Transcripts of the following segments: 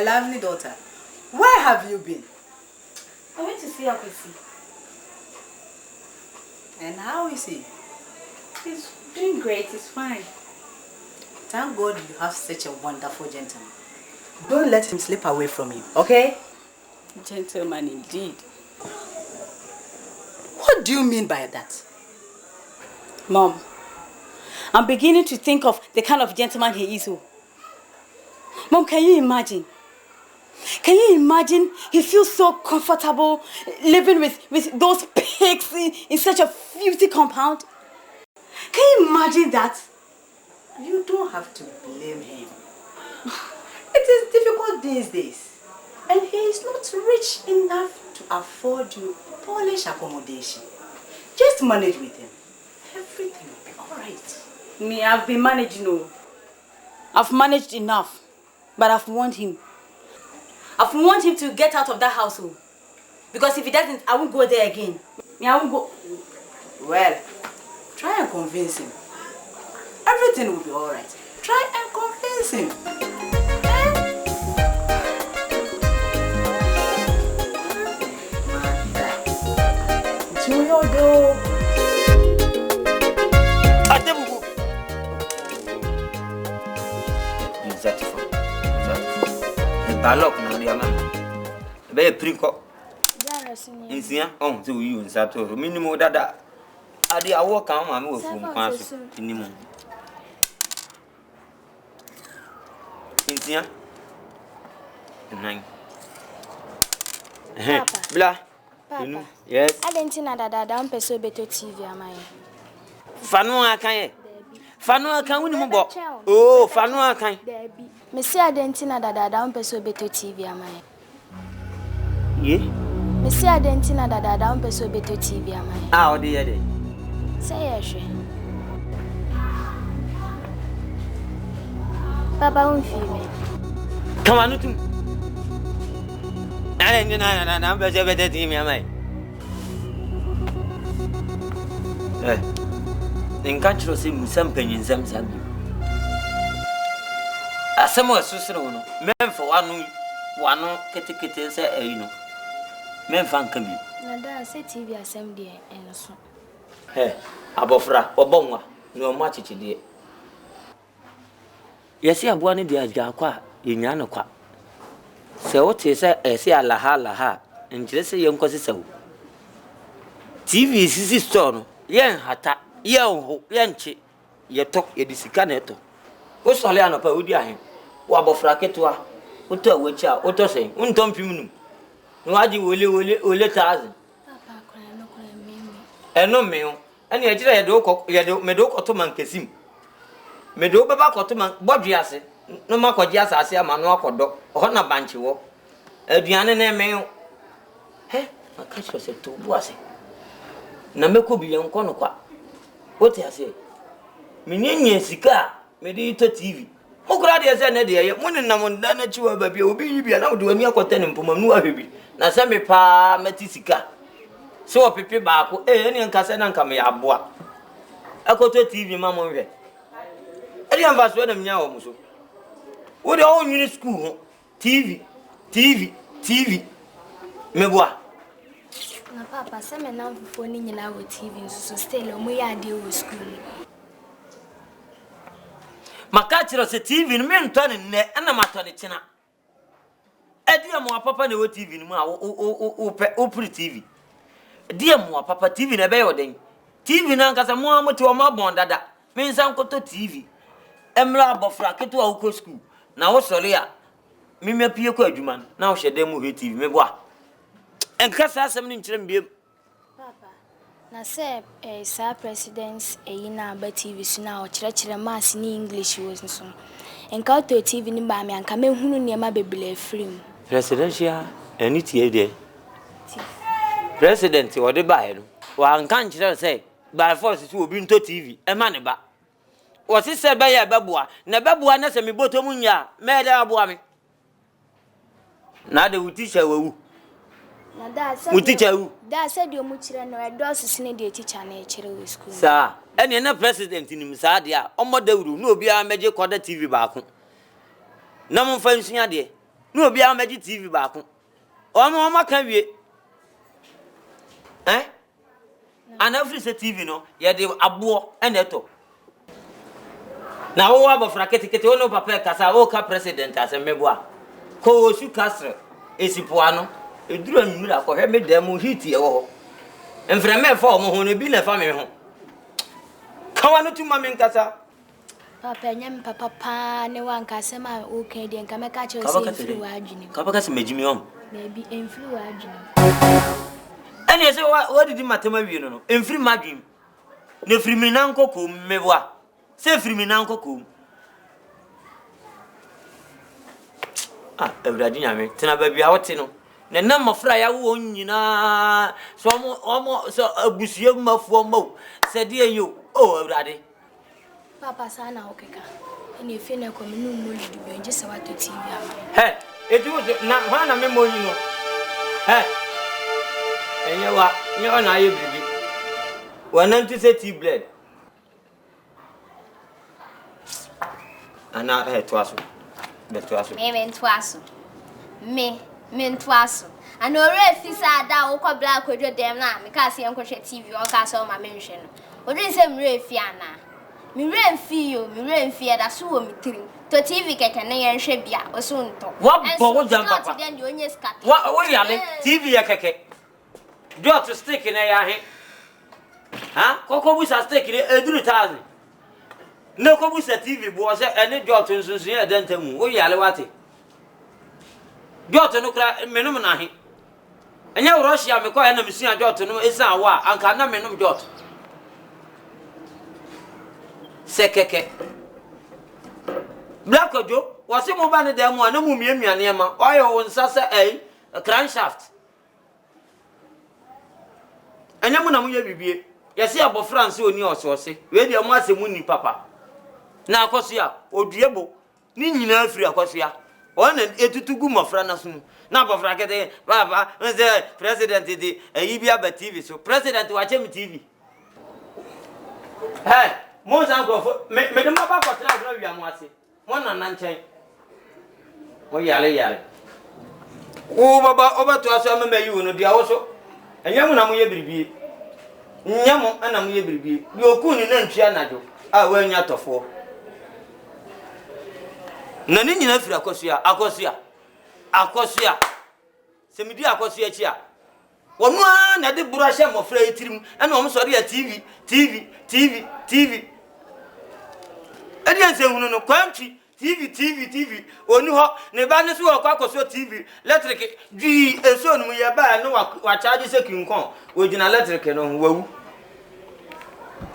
my lovely daughter. Where have you been? I went to see Akwesi. And how is he? He's doing great, he's fine. Thank God you have such a wonderful gentleman. Don't let him slip away from you, okay? Gentleman indeed. What do you mean by that? Mom, I'm beginning to think of the kind of gentleman he is. Mom, can you imagine? Can you imagine he feels so comfortable living with those pigs in such a filthy compound? Can you imagine that? You don't have to blame him. It is difficult these days. And he is not rich enough to afford you Polish accommodation. Just manage with him. Everything will be alright. Me, I've been managing. I've managed enough. But I've warned him. I've warned him to get out of that household. Because if he doesn't, I won't go there again. Me, I won't go. Well, try and convince him. Everything will be alright. Try and convince him. Balok na dia mama. Be priko. Insia on to you in Sato. Minimum dada. Ade awo kan ma me wo fu nkwa so. Inimu. Insia. Nine. Bla. Papa. Yes. Adentina dada mpeso beto TV amaye. Fanu akan ye. Fanu akan woni mo bo. Oh, fanu akan. Mesi adentina dada mpeso beto TV amaye. Ye? Mesi adentina dada mpeso beto TV amaye. Ah, odi ye de. Say yeshe. Papa unfime. Come on, nutum. Na mpeso beto TV amaye. Nka chiro se musam panyinsam sabi. Asemo asusere wono. Memfa wano ketekete se ayino. Memfa nka bi. Na da se TV asem de enso. Abofra obonwa na omo achichide. Yesi aboa ne de agakwa yenya no kwa. Se wote se ese alaha njire se yenkosi sewo. TV sisi store no yen hata yen ho yen chi yeto yedisika na eto. Wo sole anopa odi ahen. Wo abofra ketua. Wo to awachi a wo to sen. Wo ntom pimnum. No waji ole tazen. Papa kora no kora meme. Eno me. Ani ejira yede medo koto man kesim. Medo beba koto man bodwe ase. No makwaji asase ama no akodo. Ho na banchi wo. Aduane na me. Makachi se to bu ase. Na meko bi yenko no kwa. Wote ase. Menyenye sika me di to TV. Mokura de ese na de ye. Muni na monda na chiwa ba bi obi yi bia na wo ani akote ne mpoma nu ahwebi. Na se me pa meti sika. So pepe baako eni nka se na nka me aboa. Akoto TV mama nhwe. Eri anfa so na mnya wo muso. Wo de o nyini school ho. TV. Meboa. Na papa se me na mfufo ni nyina wo TV so still omo ya de wo school. Makachiro se TV no me ntone ne na matone china. Edi mo papa na wo TV no mu a wo pre TV. Edi mo papa TV na be yoden. TV na nkasa mo amote o mabon dada. Me nsan koto TV. Emra abofra keto a wo school. Na wo sole a me mapie ko adwuma na wo hwede mu he TV me boa. Enkasa asem ni nkyerem biem. Papa na se sa presidents na ba TV so na o kire mass ni English was so. Enka to TV ni ba me anka me hunu niema bebele afrim. Presidential any tie de. President o de ba no. Wa anka nkyere say by force so obi nto TV e ma ne ba. O si se be ya beboa na beboa na se me boto mu nya me de aboa me. Na de wutisha wawu. Na da se Muticha wu. Da se de omu kire no e do sesene de teacher na e kire we school. Sa ene na president ni msa de a omo dawuru na obi a meje koda TV baako. Na mo fa nsua de. No obi a meji TV baako. Ono maka wie. And every TV no, ye de abo eneto. Na wo abofra ketekete wo no papa kasa wo ka president asemeboa. Ko osu kasre esipoa no, eduru anwura ko hwe me dem hit ye wo ho. Enfreme fa omo ho no bi na fa me ho. Kawa no tuma me nkasa. Papa nyam papa ne wanka sema okay de nka meka che o se influ adwini. Ka baka se majimi om. Maybe influ adwini. Ani ese what did matema wie no enfri madwim. Ne firi mi na nkoko mmeboa. Se firi mi na nkoko. Ewradi nyame tena ba bia wote no. Ne na mafra ya wo nyina so omo so abusuye mafuo mo se de yo ewradi. Papa sana okeka. Eni efe na ko menu mo lidu bi nje se wato TV ama. Etu na hwana me mo nyino. Enyewa nyo na aye bibi. Wanam to say tea blend. Ana twaso. Me twaso. Me twaso. And ore fisa da wo kwa black kwadwo dem na me ka se enkohwe TV on ka so ma me nhwe no. Odi se mre fi ana. Me remfi da so wo mitrim. To TV keke na ye nhwe bia o so nto. What bo jam papa. What yale TV ya keke. Do to stick in ya he. Koko busa stick ni eduru tazi. No ko busa TV bo se ene do to nsunsun ya dantamu. Wo yale wate. Jot no kra menum na he. Enya Russia me ko ya na misua jot no esa wa anka na menum jot. Sekeke. Black ojo wase mo ba ne dem wa na mu mianuane ma. Oyo won sasa crankshaft. Enya mu na mu ye bibie. Yesi abo France oni osose. We de mo asemu ni papa. Na akoso ya oduebo ni nyina afiri akoso ya. Ona etutugu mafra na sunu. Na bofra kete baba nze president di eyibia ba TV so president wa chem TV. Mo san go me de maba ko tra bra wi ase. Mo na nchen. Mo yale. O baba obato aso amema yi wono dia wo so. Enyam na mo ye biribie. Nyam ana mo ye biribie. Bi okun ni na ntwia najo. Wa nya tofo. Na ni nyina firi akosia se medi akosia chi a wonu a na de buru ahye mofra etirim na o mso de ya TV edi anse hunu no kwantwi TV oni ho ne ba ne so akoso TV electric dwi eso no ye ba no wa charge se kinkon ogina electric no wawu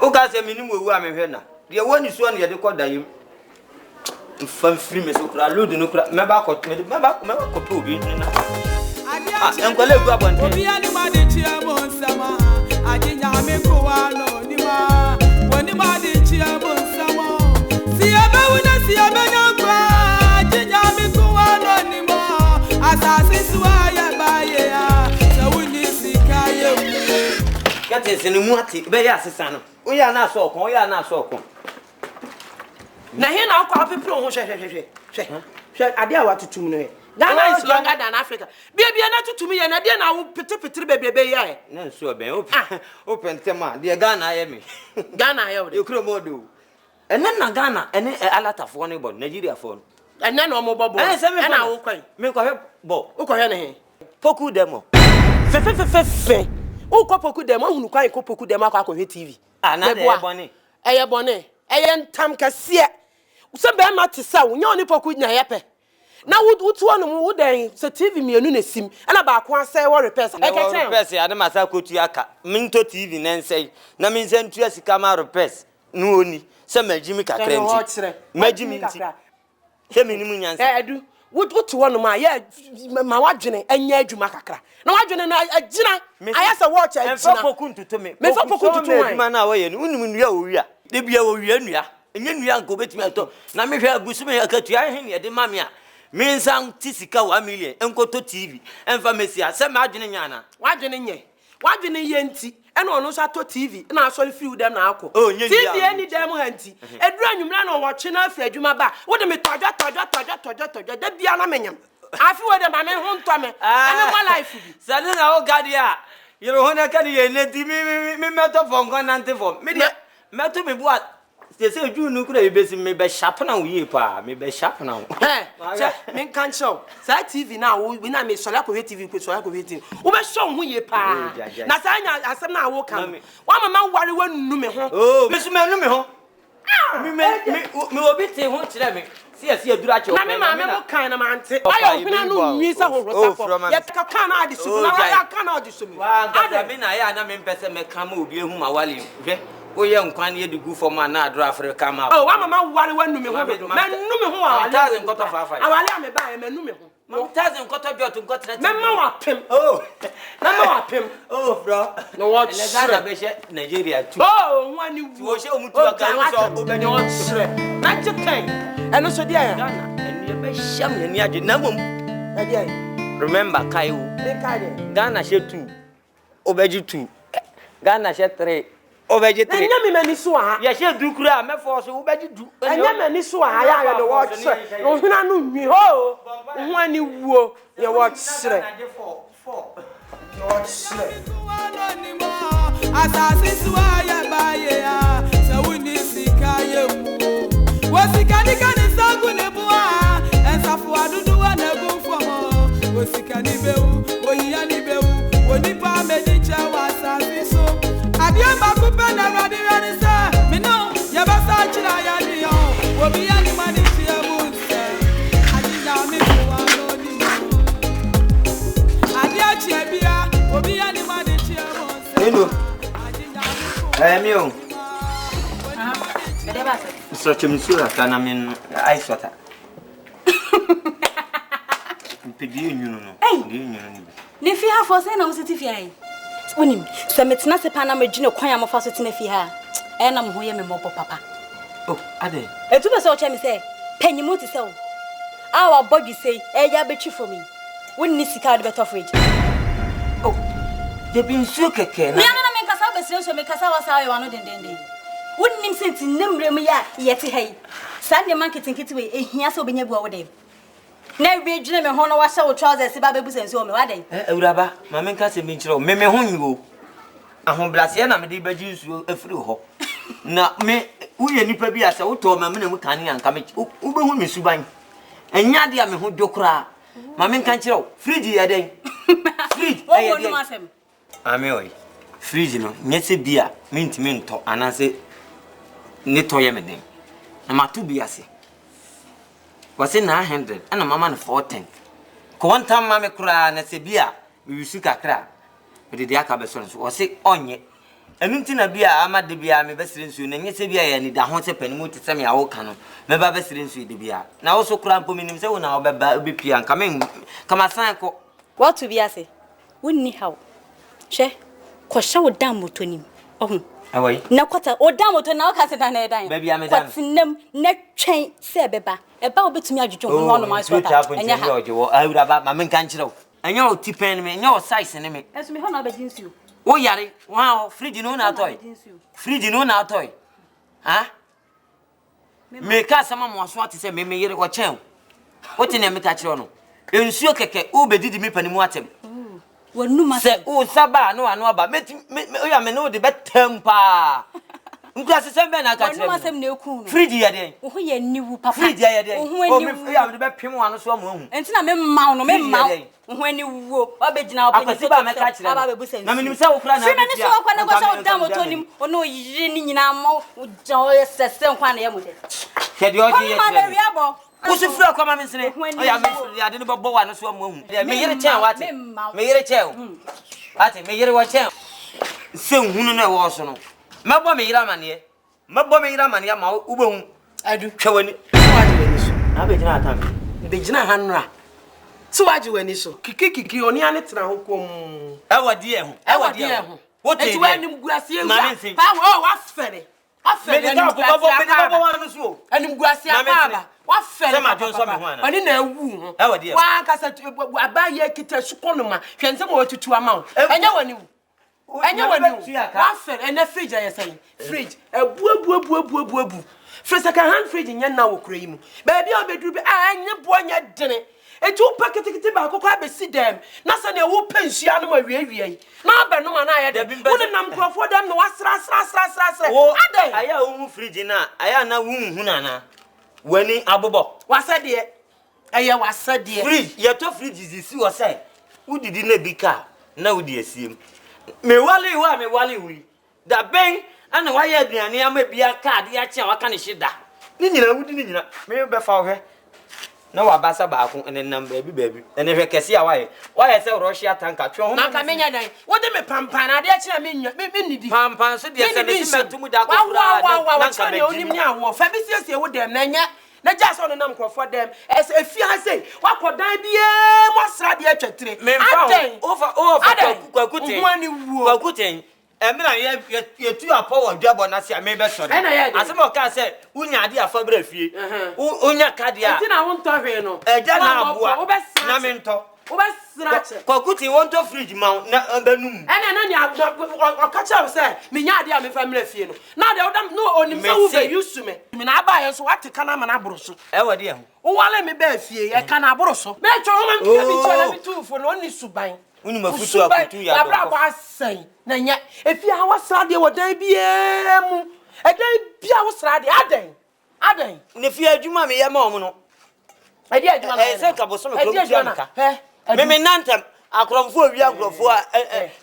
o ga se minim wawu amehwe na de woni so na ye de kodayim Fam free me so kra load no kra me ba ko to bi na enkwale gu abonte obi ani ma de chia mo nsama ajinya me ko wa no ni ma woni ma de chia mo nsama si ebe wona si ebe no kwa ajinya me ko wa no ni ma asase suwa ya ba ye ya so woni sika ye kete se ni mu ati be ya asesa no o ya na so okon Na here na kwa people ho hwe ade a watutum no he Ghana is longer than Africa baby na tutum ye na de na wo petepetire bebebe ye na nso ben open tema de Ghana ye me Ghana ye de kro modo ene na Ghana ene alatafo no bo Nigeria fo ene na omo bobo na wo kwan me ko hwe bo wo ko hwe ne he poku demo fe wo ko poku demo hunu kwan ko poku demo akwa hwe TV na de bone eye bone eye ntam kase so be ma te sa wo nya oni poku nya yepe na wutu onu wo den so TV mienu na sim na ba ko asai wo repairs repairs ya de masa kotu aka minto TV na nsai na min se ntua sika ma repairs no oni se magimi kakra nti magimi nti se minimu nyansa edu wutu onu ma ye ma wadwene anya adwuma kakra na wadwene na agina ayasa watch agina me fa poku ntuto me adwuma na wo ye no unum nua owia de bia wo wia nua enye nua nko betimi ato na me hwe agusu me akatua he ne de mame a me nsan tisika 1 million enkoto TV enfa mesia se ma adwene nyana wadwene ye nti ena ono so ato TV na asori free dem na akọ TV eni dem ha nti edura nwumra na wo twe na afra adwuma ba wo de me tojo de bia na menyam I feel the man home to me. I know my life. Sadina o gadia. You know when I can hear me metal from Gonante for me. Metal me what? They say you no could be me be sharp now we pa me be sharp now. Eh, me can show. Say TV now we na me sola ko TV ko sola ko TV. Wo be show hu ye pa. Na say nya asem na wo kan. Wa mama ware wanu me ho. Oh, me so me nu me ho. Me obi te ho kire me. See a dura cho. Na me ma me mo kan na mante. Ayo huna no nwi sa ho rosa. Ye ka kan na adi so. Na ya kan na adi so me. Wa ga me na ya na me pese me kan ma obi ehu ma wale. Hwe. Oye nkwan ye dugu for man na adro Africa ma. Oh, wa mama ware wanu me ho. Me nu me ho awale. 1000 nkoto fafa. Awale am ba e me nu me ho. 1000 nkoto jot nkoto na. Me ma wa pem. Oh. Na ma wa pem. Oh, bro. No what? Le Ghana be she Nigeria too. Oh, nwani wu. Wo she omutu aka no so obedi on sre. Na chicken. Eno so dia ya. Ghana eni be sham ni ade na mom. Na dia. Remember kai wo. Me kai de. Ghana she 2. Obeji 2. Ghana she 3. Obeji 3. Enya me mani so ha. Ya she du kura me force obeji 2. Enya mani so ha ya no wo sre. No huna no nwi ho. Nwani wuo ye wo sre. 4. Wo sre. Asasi suwa ya baye ya. Sawuni sikaye mu. Wosikani kani sangu nebuwa. Ensafu adudu wa negu fomo. Wosikani bewu. Woyiya ni bewu. Wonipa medicha wa asasi so. Adiamba kupe na radi radi sa. Mino yabasa chira ya diyo. Wobiya ni manichi ya munse. Adina mi kuwa no ni mo. Adia chiebia. Wobiya ni manichi ya munse. Hello. Mi o. Bedeba se. So chemsura kana min ice water. Pedi nyunu no. Di nyunu ni. Ne fi ha for say na usiti fi ai. Wonim, se metena se pa na magine kwan ya mofa so tena fi ha. E na mo ho ye me mo papa. Oh, ade. Etu be se o che me say, panyimu ti se o. Our body say, e ya betwi for me. Wonni sika de beto fridge. Oh. De bin su keke na. Me na me kasa be se so me kasa wasa ayo ano dendenden. Wonnim senti nemrem ya yeti hai. Sa ne man kitinkiti we ehia se obenya bua wo dem. Na we dwene me ho no wa sha wo trousers ba bebu sensi o me wa den. Ewuraba, ma me nka se me nkyerɛ o. Me ho nyiwo. Ahobrase na me de bagi nsuo afiri ho. Na me uye nipa bi asa wo to ma me na mu kan anka me. Wo be hu me suban. Enya de a me ho dwokra. Ma me nka nkyerɛ o. Fridge ye den. Fridge ye den. Ame oi. Fridge no nyese bia me ntimi nto anase ne to ye me den. Na ma to bi ase. Was in 900 and a mama 410. Ko one time mama kura na se bia we wisu kakra. We de aka be so was say onye. Enu ntina bia ama de bia me besire nsu na nyese bia ya ni da ho se panimu te se me awo ka no. Me ba besire nsu de bia. Na wo so kura mpo minim se wo na obeba obepia nka me kama san ko. What to be ase? Wonni how. She ko sha wo dan motonim. Ohun. Awai. Na kwata o dan moto na o ka se dan na dan. Baby am dan. Kwatinam na twen se beba. Eba obetumi adwodwo ho no ma so ta. Enya ha. Awura ba ma me nka nkyerɛ wo. Enya o tipen me, enya o size ne me. Esu me ho na obegin nsuo. Wo yare, wow, fridge no na toy. Fridge no na toy. Ha? Me ka sama mo so ate se me yere wo chen. Wo te ne me ka kyerɛ no. Ensuo keke o bedidi me panimu atem. Wonu ma se o saba no ano aba. Me o ya me no de betem pa. Nkura se sembe na ka kyerɛ. Wonu ma sem na eku no. Fridge ye den. Wo ho ye niwu papa. Fridge ye den. O me ya me de bepem ano so amu hu. Enti na me maw no me maw. Wo ho aniwu o be gina open. Akwasiba me ka kyerɛ. Aba be bu sense. Na me nim se wo kura na. Se me ni so kwa na go so dam otonim. Ono yire ni nyina ma o ye sese nkwa na ye mo de. Hwede o je ye kyerɛ. Usu fura kwa mama nsene. Oya me ya de no bebo wa no so amu hu. Me yere chen wate. Me yere chen. Ate me yere wa chen. Se hunu na wo so no. Mebo me yere amane. Mebo me yere amane ma ubehu. Adu Twawani. waji wani so. Na be gina atam. Be gina hanra. So waji wani so. Kiki oni ane tena ho kom. E wadi e ho. E wadi e ho. Wo te wani mguasi e Mama nsi. Pa wo wa fere. Wa fere Me de ko bebo wa no so. Ani mguasi apa. Wa fere. Se ma jonso me ho ana. Oni na ewu ho. E wadi e. Wa kasa abaye kita sukonoma. Hwense mo tutu ama. Enya wani wu. Enya wani wu. Wa fere ena fridge ayesan. Fridge ebu. Free second hand fridge nya na wo kura yi mu. Ba bia obeduru bi anya bo anya dene. Etu paketikiti ba ko kwa be si dem. Na se ne wo pensua no ma wie. Na ba no ma na aye dem. Wo ne nam krofo dem no wasra. Ade. Aya wo fridge na, aya na wo hu na na. Wani abobo. Wasa de. Eye wasa de. Fridge, ye to fridge si wo say. Wo didi na bi ka na wo di asiem. Me wale wi. Da ben ana wa ye aduane ama bia card ya che wa ka ne hida. Ni nyina wo di ni nyina. Me be fa wo hwe. Na wa basa ba ko ene nam baabi. Ene hwe kese a wa ye se Russia tanka twe ho. Na ka menya dan. Wo de me pampan ade a che me nidi. Pampan so de se me mentum da ko fra. Na ka me onim ni awo. Fa bi siesie wo dem na nya. Na ja so no nam krofo dem. Efi ha sei. Wa kodan bie mo sra de atwetire. Aden. Over kwakuten. Emira ye tu apo wo dwabo na se me be sori. Asem o ka se unya ade afa bra fie. Unya kade a. Enti na wo nto hwe no. Eja na aboa. Na me nto. Wo be sra che. Kwakuten won to fridge ma na banum. Ene na ni o ka cha se me nya ade a me fa mra fie no. Na de odam no onim se wo be use me. Me na aba ye so wate kana ma na boro so. E wode ho. Wo wale me ba fie ye kana boro so. Me twa ho man ka bi twa na bi tu fo no ni suban. Uni mafutu akutu ya do. Abra ba san na nya efi ha wasra de wodan bie mu. Edan bia wasra de aden. Ne fi adwuma me ye ma omo no. Edi adwuma me. Se ka boso me kro bia nka. Me nantem akromfo awia nkrofo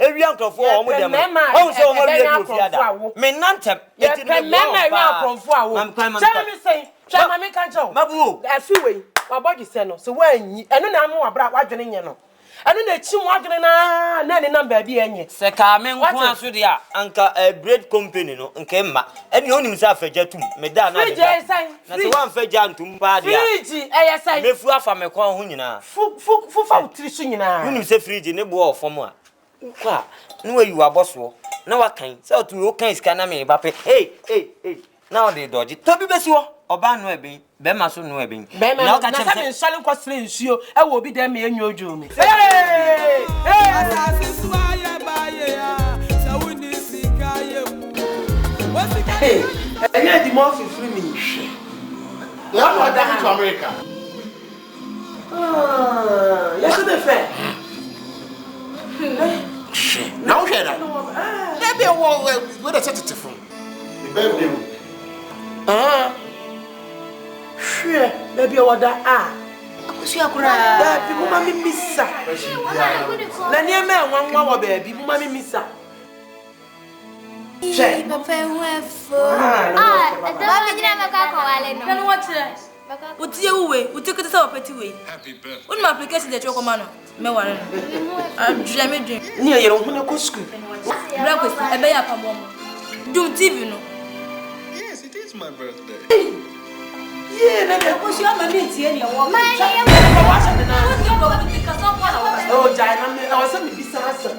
awia nkrofo o mo dem. O so mo bia nkrofo ada. Me nantem eti no me awia nkrofo awo. Tell me say, tell me kan cho. Mabu. Afi we, wa body se no. So wanyi. Eno na am wa bra wa dwene nye no. Anu na chi mu adwene na ne number bi enye se ka me nko aso de a anka bread company no nke mma eni onim se afagya tum me da na de na se wan fagya ntum pa de a fridge eyesai mefu afa me kon ho nyina fu fa utiri so nyina onim se fridge ne bo ofom a kwa no wa yu aboso na wa kan se otu o kan iska na me ba pe hey na o de doji to bi besi wo oba no ebe be ma so no ebe na ka che me nsale nkwasre nsuo e wo bi dem me enyo ojo mi enye di mo fi free me you are going to America yes the fair now hear that maybe where the set from the birthday sure maybe order Akusia kura. Baby, mama mi missa. Na nie me nwanwa wo baby, mama mi missa. Che. Papa nwefo. Mama jina maka kwa wale no. Kanu wachire. Utie uwe, utie sa opeti we. Happy birthday. Uni application de choko mano. Me ware no. Adjula me dream. Ni yero hu na ko school. Bra kwesi ebe ya pamo. Dum TV no. Yes, it is my birthday. Yeah, na Ko shi o ma mi tie ne wo. Ma ye ko wa sha na. Ko ti o ba ti ka so kwa na wo. Oh, jai na me, I was me bisa asa.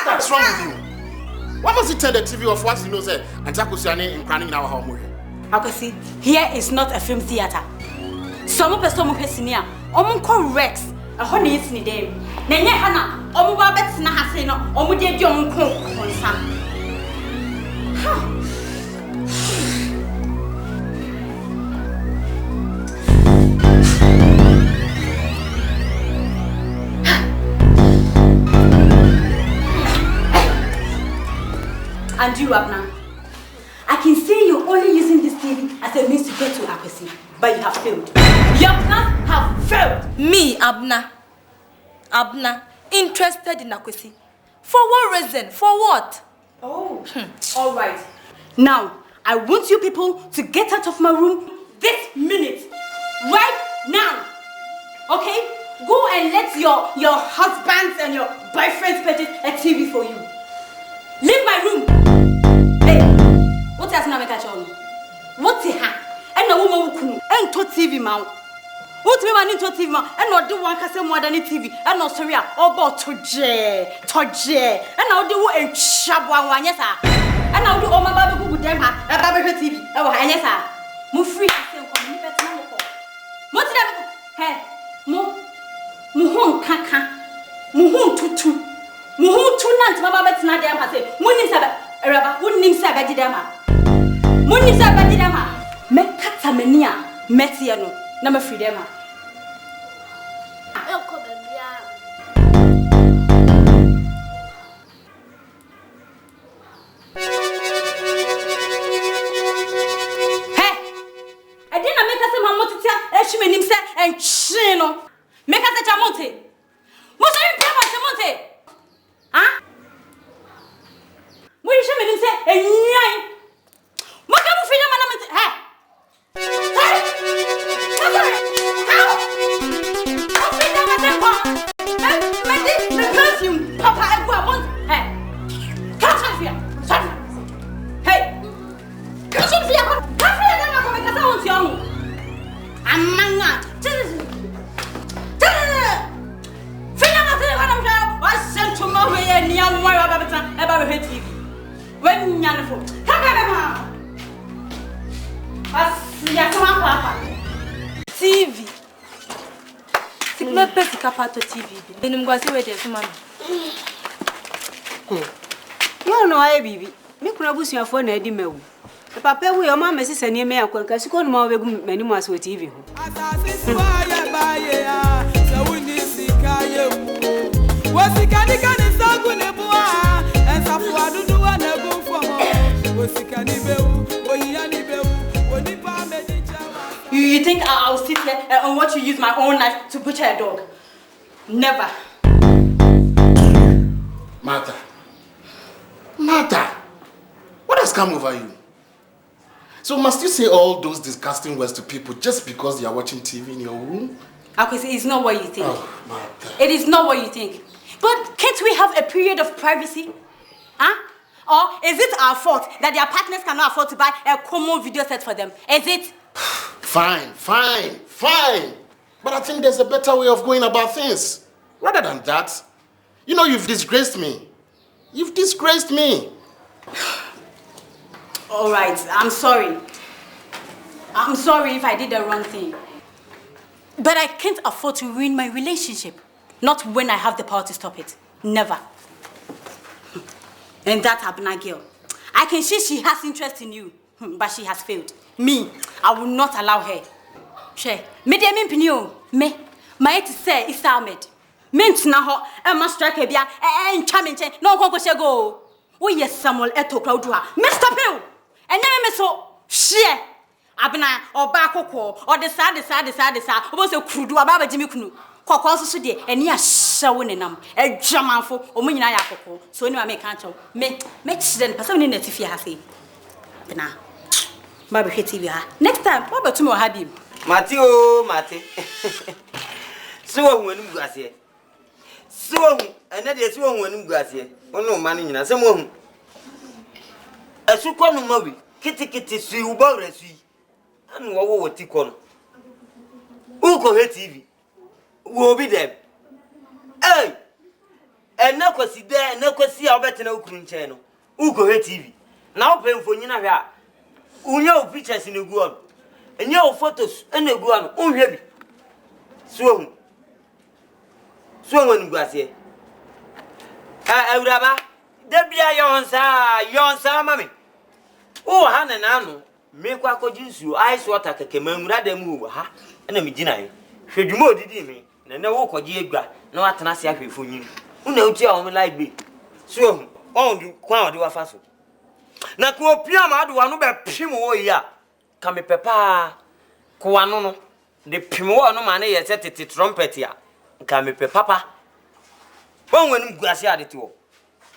What's wrong with you? Why must you turn the TV off once you know that Antakusiani in crying in our home? Akwesi, here is not a film theater. Some person mo kwesinia, omo correct. Aho na yesini dem. Na nye ha na omo ba betina ha sei no, omo de di omo ko konsa. And you, Abna, I can see you only using this TV as a means to get to Akwesi, but you have failed. Your plans have failed. Me, Abna, interested in Akwesi. For what reason? For what? Oh, all right. Now, I want you people to get out of my room this minute. Right now. Okay? Go and let your husbands and your boyfriends purchase a TV for you. Leave my room. Hey, what has na make a show? What is ha? And na woman who and to TV ma. What me man into TV ma? And no do one kase more than TV. And no sorry about toje. And now do en shabwa wanya sa. And now do o ma ba be dem ha. E ba be TV. E wa anya sa. Mo free say ko ni bet na mo ko. Mo ti da hey, mo hon kaka. Mo hon tutu. Mo hon tuna plant mama betina dem ha say munim say eraba wonim say abaji dem ha munim say abaji dem ha me kata mani a metie no na ma free dem ha and chino. Make us a chamonte. Most of you pay my chamonte. Huh? What you show me say? And yai. What can you feel, madam? Hey. Hey. How? How feel that the perfume, Papa, I want. Hey. Come here. Sorry. Hey. Come here. Come here. I'm going to go to you. Amanga. TV. Sikme pesi kapato TV. Benim ngwasi we dey mama. Yo no aye bibi. Me kuna busuafo na adi mewu. Papa we o ma mesi sane me akwanka siko no ma obegu mani mu aso TV ho. Asasi suaya baye ya. Sawuni sikaye mu. Wasikani kani sangu ne bua. Ensafu adudu wa na gumfo mo. Wasikani bewu, oyani bewu. Onipa medicha wa. You think I'll sit here and watch you use my own knife to butcher a dog? Never. Martha, what has come over you? So must you say all those disgusting words to people just because they are watching TV in your room? Akwesi, it's not what you think. Oh, Martha. It is not what you think. But can't we have a period of privacy? Huh? Or is it our fault that their partners cannot afford to buy a common video set for them? Is it? Fine. But I think there's a better way of going about things. Rather than that, you know, you've disgraced me. All right, I'm sorry. I'm sorry if I did the wrong thing. But I can't afford to ruin my relationship. Not when I have the power to stop it. Never. And that Abna girl. I can see she has interest in you, but she has failed. Me, I will not allow her. She, me de me pinio, me, my to say is Ahmed. Mint na ho, Emma strike a bia, and charming chain, no go go. Oh yes, Samuel eto crowdua. Mr. Pill, and then me so share. Abna or Bakoko or the sad, was a crude about Jimmy Kunu. Kokon so de eni a shawone nam e dwamanfo omunyina ya kokko so ni ma me kan chaw me chiden person ni natifia ha sei bena ma be TV ha next time what about me o ha bim Mate so hu anim guase so hu ene de so hu anim guase ono ma ni nyina se mo hu asu kwanu ma wi kitikiti su u ba rasu anu wo wo ti kono u ko he TV wo bi dem eh ena kwasi de ena kwasi a obetena ukuru nche no ugo he TV na opemfo nyina hwe a unya o pictures ne gu on enya o photos ena gu on unhwe bi so wonu guase awuraba de bia yonsa mami o ha ne na no me kwa koji nsuo ice water keke mamura dem wo ha ena me gina yi hwedwuma odidi mi na wo koje egwa na watena se ahwefo nyini una uti a o me like be so on du kwa odi wa faso na ko opia ma adu wa no be pim wo yi a ka me pepa ko wa no de pim wo no ma na ye tete trumpet ya ka me pepa won wani guase ade ti wo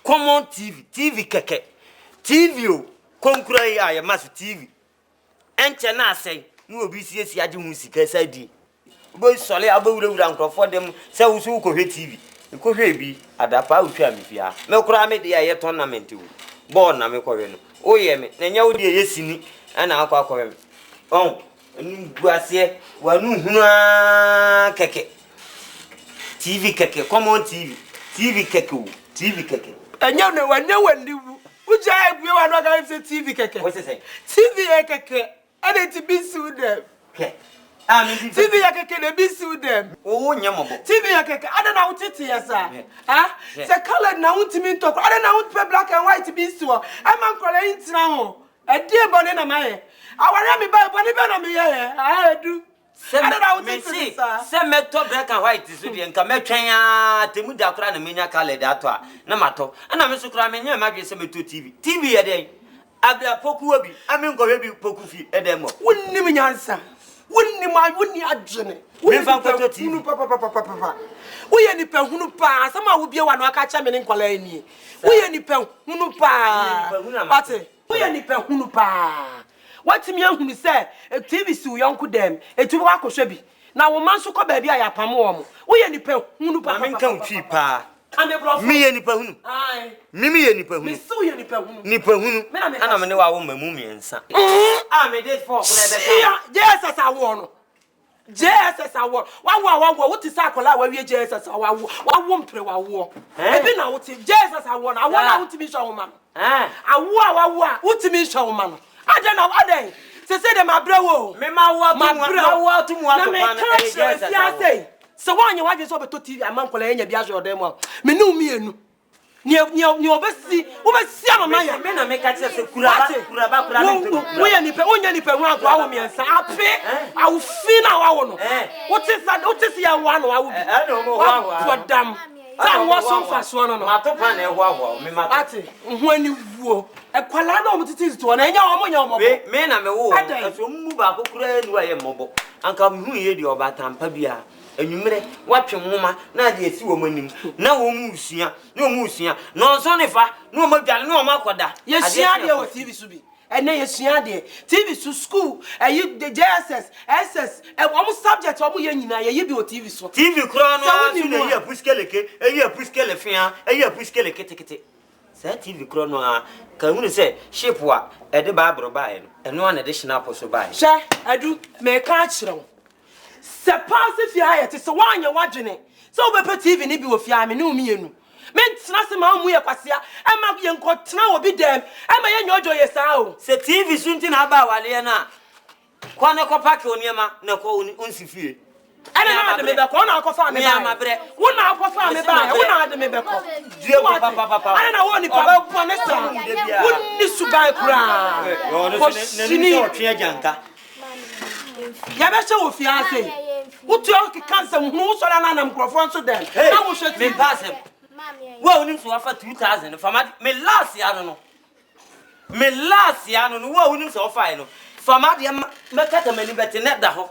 common TV keke TV o konkura yi a ye masu TV enche na asai no obi siesi age hu sika sadi boy sole abawura nkrofo dem se wusu ko hwe TV ko hwe bi adapa utwa mfia me kura me de ye tournament wo ball na me ko hwe no oye me na nya wo de yesini ana akwa ko hwe on nguase wanu hunu keke TV keke common TV keke anya no wanya wandiwu uja egwe wa no ga TV keke what say TV keke ade ti bi su dem TV ya keke na bi su dem. Oh nyamobo. TV ya keke ada na utiti ya sa. Ha? Se color na untimi ntoko. Ada na unti black and white bi su. Ama nkole intina ho. Edie bone na maye. Aware mi ba bone be na me ye. Ah edu. Se meto black and white so de nka metwen ya temu da kura na menya color da to a na mato. Ana me so kura menya madwe se meto TV. TV ye den. Abia poku obi. Ami nkole bi poku fi edemo. Wonni mi nyansa. Wonni adwene. Me fa kwoto TV. Hunu papa. Wo ye nipa hunu pa. Sama wo bie wa no aka cha me ne nkwala ani. Wo ye nipa hunu pa. Ate. Wo ye nipa hunu pa. What me hunu say TV su yonku dem. Etu wa kohwe bi. Na wo man so ko ba bia ya pam wo mo. Wo ye nipa hunu pa. Me nka utwi pa. Me ye nipa hunu. Ai. Me ye nipa hunu. Me so ye nipa hunu. Nipa hunu. Ana me ne wa wo mamu miensa. Me dey for Jesus awo no. Jesus awo. Wa what is akola wa wie Jesus awo. Wa wo mpre wa wo. Ebi na wo ti Jesus awo na. Awo na wo ti mi hwa wo ma. Awo a wo ti mi hwa wo ma no. Ade na ade. Se dem abrewo. Me ma wo to mu ato pa na Jesus. So wanye waje so beto TV amankola enya bia hwe odem a. Me ne umienu. Ni obesi amama ya me na me ka tse kuraba wo ye nipa onya nipa hu akwa wo miensa ape awu fina wa wo no wotisi ya wa no awu bi no mo wa fodam ta wo so fa so no matopa na ehwa me matopa ate hu ani wuo ekwala na omtiti to na enya wo nya omobo me na me wo aso mu ba kokura enu aye mobo anka hu ye di obatampa bia enwumre watwe nwoma na de esi wo manim na wo mu usua no so ne fa no ma dwale no ma koda ye sua de wo TV su bi ene ye sua de TV su school the JSS SS wo mu subject wo mu ye nyina ye bi o TV so TV kro no su na ye puskeleke puskele fia puskele ketekete sa TV kro no a ka hunu se ship wa e de ba abro ba e no na de shina poso ba she adu me ka kire se pass fi ayete se wanya wadwene se obepe TV ni bi wo fi ame ne umienu mentina se ma mu ye kwasea e ma ye nkotena obi dem e ma ye nyojo ye saa o se TV sunti na ba wale na kwa ne ko pack oniema na ko unsifie ene na de me be ko na akofa me ba mabre wo na akofa me ba wo na de me be ko due papa ene na wo ni papa bo ne sa wo ni suban kura yo ne ni otwe ajanka ya be se wo fi ase utu o ki cancer hu so na na microphone so dem na wo hwe me pass wo onim so afa 2000 fama me last year no wo onim so ofa no fama de me kata mani bete ne da ho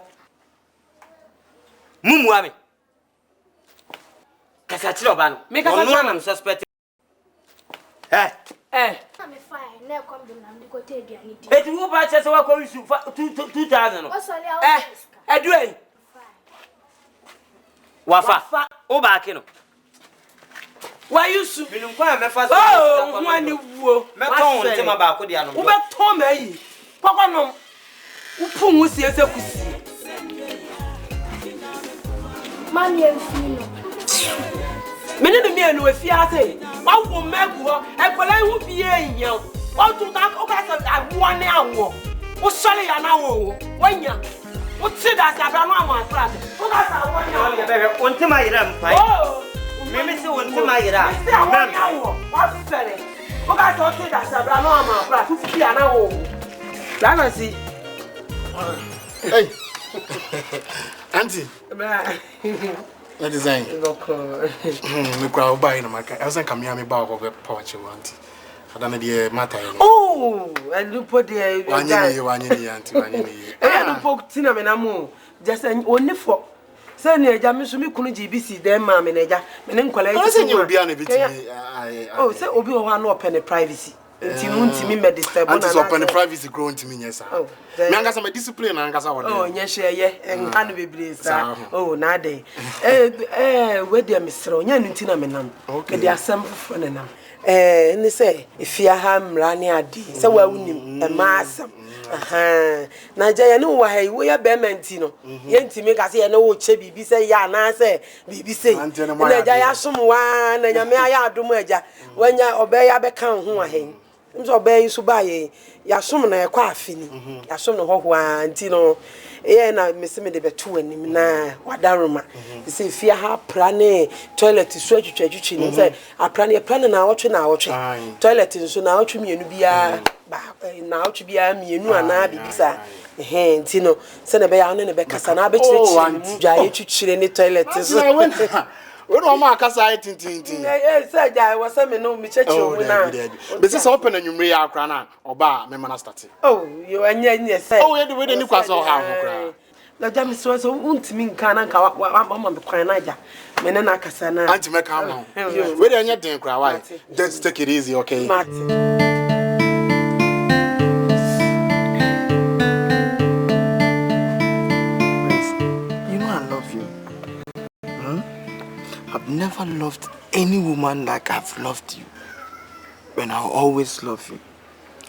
mumu ame kasa tiro ba no me kasa tiro no suspect me fine na kom dum na ndiko te aduane di eti wo ba che se wa ko wisu 2000 no edu ei wafa o ba ke no wa yusu binum kwa me fa oh nwani wuo me ton nte ma ba ko dia no wo be ton ma yi kokko no upu mu sie se kusi mami enfino mene no me no afia ase wa wo megu ho ekola hu bie yan wa tu ka o ka se awo ne awo wo sole ya na wo wanya wo ti da sa bra no ama class wo ka sa wo nya wo be wonte ma yira mpai me se wonte ma yira wa fere wo ka so ti da sa bra no ama class fu bia na wo lana si hey auntie that is saying me kwa obai na maka I was coming me ba ko power che auntie adana de matter you oh alupo de wanyini auntie wanyini alupo tina me na mo just oni for say na eja me so me kunu GBC dem ma me na eja me ne nkwala e say you obi an bitimi oh say obi o wa no open privacy ntinu ntimi me disturb na na so open privacy grow ntimi nyesa me angasa me discipline na angasa wode oh nyehye ye enka no bebre sa oh na dey we dey mesro nya ntina me nam me dey asem fofo ne nam ni say ifia ha mra ne ade say wa unim e ma asem na jaya no wa hai wo ya be menti no ye ntimi ka se ye no wo che bibi say ya na say bibi say na jaya som wa na nyame aya adom aja wanya obe ya be kan ho ahen mso obe yi so ba ye ya som na e kwa afini ya som no ho ho anti no na me se me de beto anim na wadaroma say fia ha prane toilet so atwitwa ni say aprane prane na wotwe toilet nso na wotwe mienu bia ba na wotwe bia mienu ana bibisa nti no se na be ya ne be kasa na be kyerɛ gya etwitwire ni toilet so we no ma kasa tintintin say gya wo se me no me kyekye mu na be say open anwumre ya akra na oba me mana start you anya say you dey we dey ni kwasa o ha ho kra na jam so untimi nka na nka wa me kwan na ja me na akasa na anti me ka ma we dey anya den kra why just take it easy, okay? Martin. I've never loved any woman like I've loved you. And I'll always love you.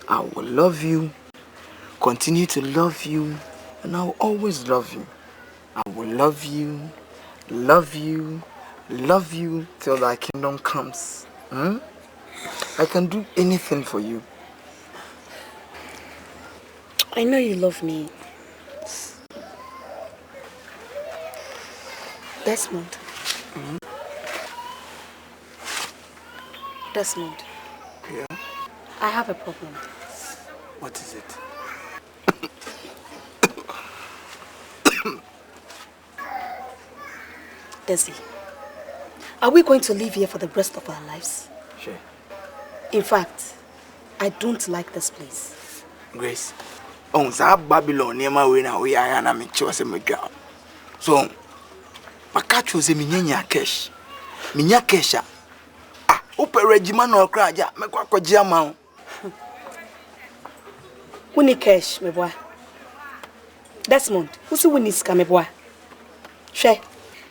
I will love you, continue to love you, and I'll always love you. I will love you, love you, love you till thy kingdom comes. I can do anything for you. I know you love me. Desmond. Desmond. Yeah? I have a problem. What is it? Desi, are we going to live here for the rest of our lives? Sure. In fact, I don't like this place. Grace, on Babylon near my way now, we are an chose a girl. So, my catch was a minya cash. Minya kesha. Upe regiman or craja, make what jama. We need cash, my boy. Desmond, who's the winning scam, my boy? She,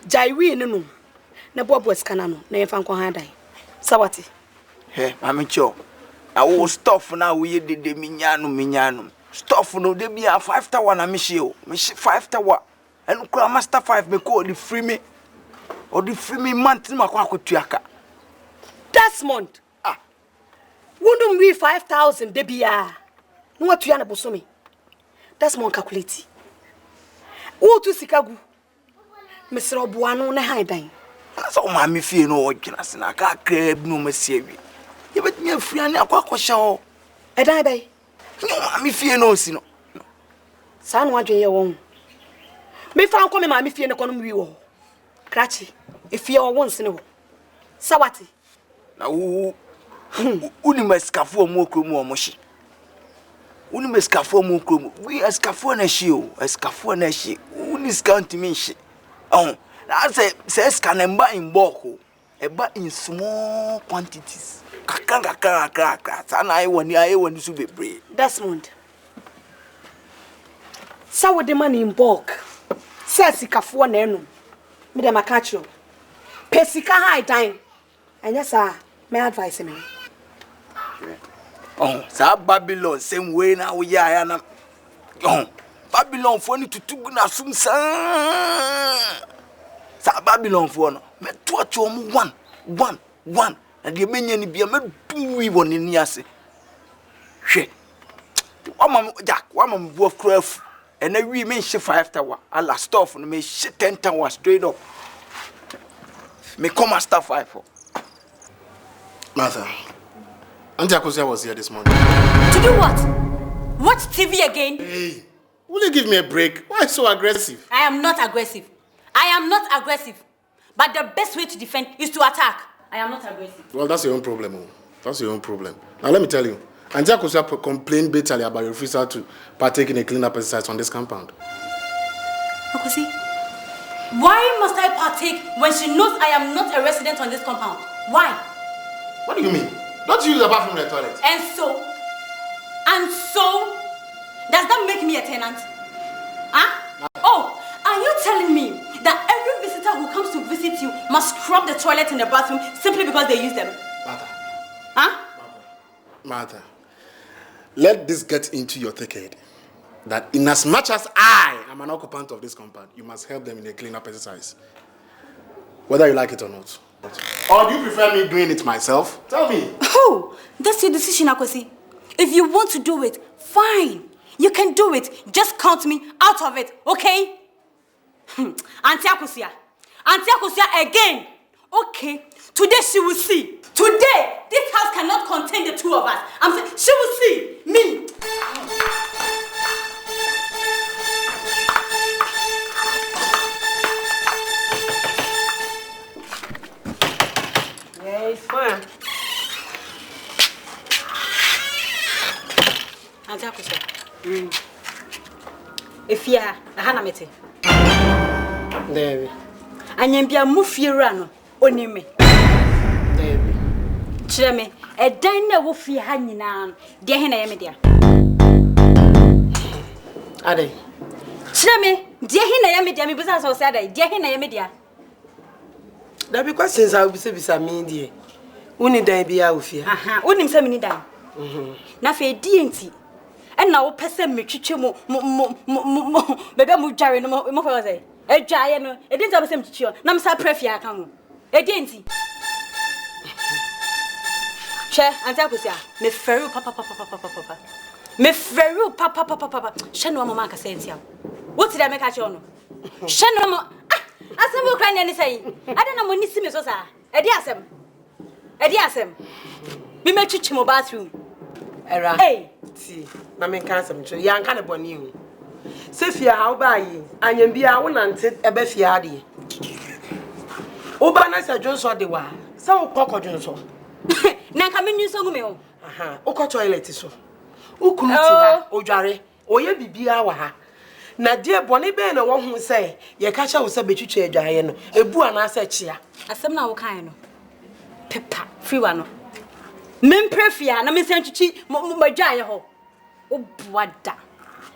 Jaiwi no. Na Bob was canano, na Fanko Handai. Sawati. Hey, I'm sure. I will stuff now. We did the minyano. Stuff no, they be a 5 tower na Michio. 5 tower. And Master 5 me call the free me. Or the free me month in my Tuaka. Desmond! Wouldn't we 5,000 debia? No what you are bosomi. Desmond calculate. Who to Sikagu? Mr. Obuano na hiding. So mammy fear no orginus and I can't crave no monsieur. You bet me a free and a quack show. A die bay. No mammy fear no sino. Son, what you own. Me found coming mammy fear no economy war. Cratchy, if you are once in a Sawati. Now, Unimascafo Mokrumo Moshi. Unimascafo Mokrum. We are Scafona shoe, a Scafona she. Unis county me she. Oh, that's a says Canemba in Boko, a but in small quantities. Crack, and I want to be brave. Desmond. So the money in bulk. Says Sicafo Neno. Madame Acacho. Pesica high time. And yes, sir. My advice me. Oh, sa Babylon same way now we are. Oh, Babylon for you to good na sum sa. Sa Babylon for no. Me to one. And you menya ni bia me do we won ni ase. Hwe. One mama bo craft. And then we men she 5 tower. All stuff no me she 10 tower straight up. Me come and start 5 for. Martha, Auntie Akosia was here this morning. To do what? Watch TV again? Hey, will you give me a break? Why so aggressive? I am not aggressive. But the best way to defend is to attack. I am not aggressive. Well, that's your own problem. That's your own problem. Now, let me tell you. Auntie Akosia complained bitterly about your refusal to partake in a cleanup exercise on this compound. Akosi, why must I partake when she knows I am not a resident on this compound? Why? What do you mean? Don't you use the bathroom in the toilet? And so? Does that make me a tenant? Huh? Oh, are you telling me that every visitor who comes to visit you must scrub the toilet in the bathroom simply because they use them? Martha. Huh? Martha, let this get into your thick head. That in as much as I am an occupant of this compound, you must help them in a cleanup exercise. Whether you like it or not. Or do you prefer me doing it myself? Tell me. Oh, that's your decision, Akosi. If you want to do it, fine. You can do it. Just count me out of it, okay? Auntie Akusia again. Okay, today she will see. Today, this house cannot contain the two of us. I'm saying she will see me. Yes, fine. Auntie Akusia. If you are Hanamete. There. Anyambia mufira no onime. There. Kyerɛ me, ɛdan na wo fie ha nyinaa no, deɛ he na yɛ me dia? Ade. Kyerɛ me, deɛ he na yɛ me dia? Me bisa so say ade, deɛ he na yɛ me dia? Da bi questions a bisa me die. Uni dan bia wo fie. Aha, wonim sɛ me ni dan. Na fe die nti. Ɛna wo pɛsɛ me twitwe mo bebe mo dware no mo fa say. AGYA no, e didn't have some chicho. Nam sa prefia aka ho. E didn't. Che, Auntie Akusia, me feru papa. Me feru papa. She no mama ka say ntia. What did I make at you no? She no mo. Asem wo kran ne say. Ada na mo ni si me so sa. E di asem. Me twitwi mo bathroom. Era. Hey, see. Na me kan asem tro. Ya nka ne boni hu. Sefia how ba yi anyambia wo nante ebe fia de oba na se jonso de wa se wo kokko jonso na nka menyu so gume ho aha wo ko toilet so wo kunu ti ha odware oye bibia wa ha na die bone be na wo hu se ye ka cha wo se betwitwa adwaye no ebu ana se chia asem na wo kan no pepa free wa no memprefia na me sentwitwi madwaye ho obuada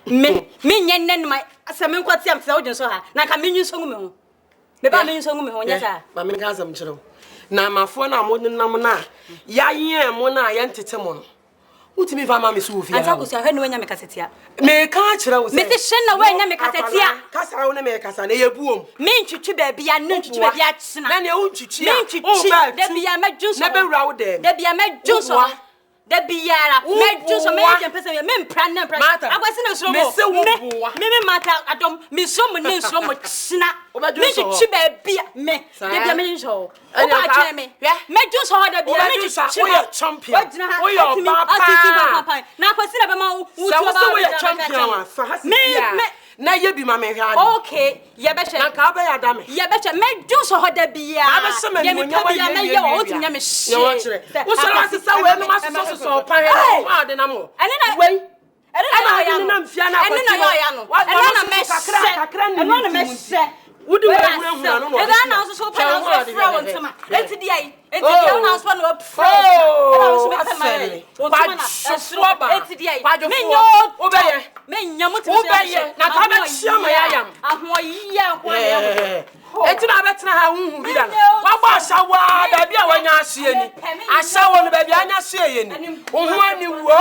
me nyen my asem nkwati am tse wodin so ha na ka menyu so ngume ho me ba menyu so ngume ho nya sa ma me ka asem kyerɛ na amafo na mo nenam na ya yen mo na ya ntete mo no utimi fa ma me so ofia Auntie Akusia hwe no nya me kasetia me ka kyerɛ wo se me se hwe na wa nya me kasetia kasa wo na me kasa na ye buom me ntwitwi ba bia na ntwitwi ba bia kyena na ne wo ntwitwi me ntwitwi da bia madwu so na be wura wo dem da bia madwu so da biara medju so me yen pese me mpra na agwase na suro mo me mata adom me so mo ne suro mo kyina me twitwi ba bia me da bia me nso o ba kyerɛ me medju so da bia me twitwi we champion we your papa na akwase na be ma wo tu ba we champion fa hasibia na ye bi ma me hwa okay ye be hwe na ka ba ya da me ye be hwe medju so da bia ye me pa bia me ye o tu nya me hye wo so na sesa we no maso so pa he wa de na mo we ana ya no mfia na ene na ya no ene na me kakra ene na me hye wudi we hu na no ene na so so pa na so fra won tama enti di ai enti di na so pa no fra ene na so me pa mai won tama na so ba enti di ai me nyo obeye me nyamu ti obeye na ka ba chia ma ya yam ahoya kwa ya eti na betena ha hu bi da wa gba asawa da bia wanya ahye ni asawo no ba bia anya ahye ni ohu ani wo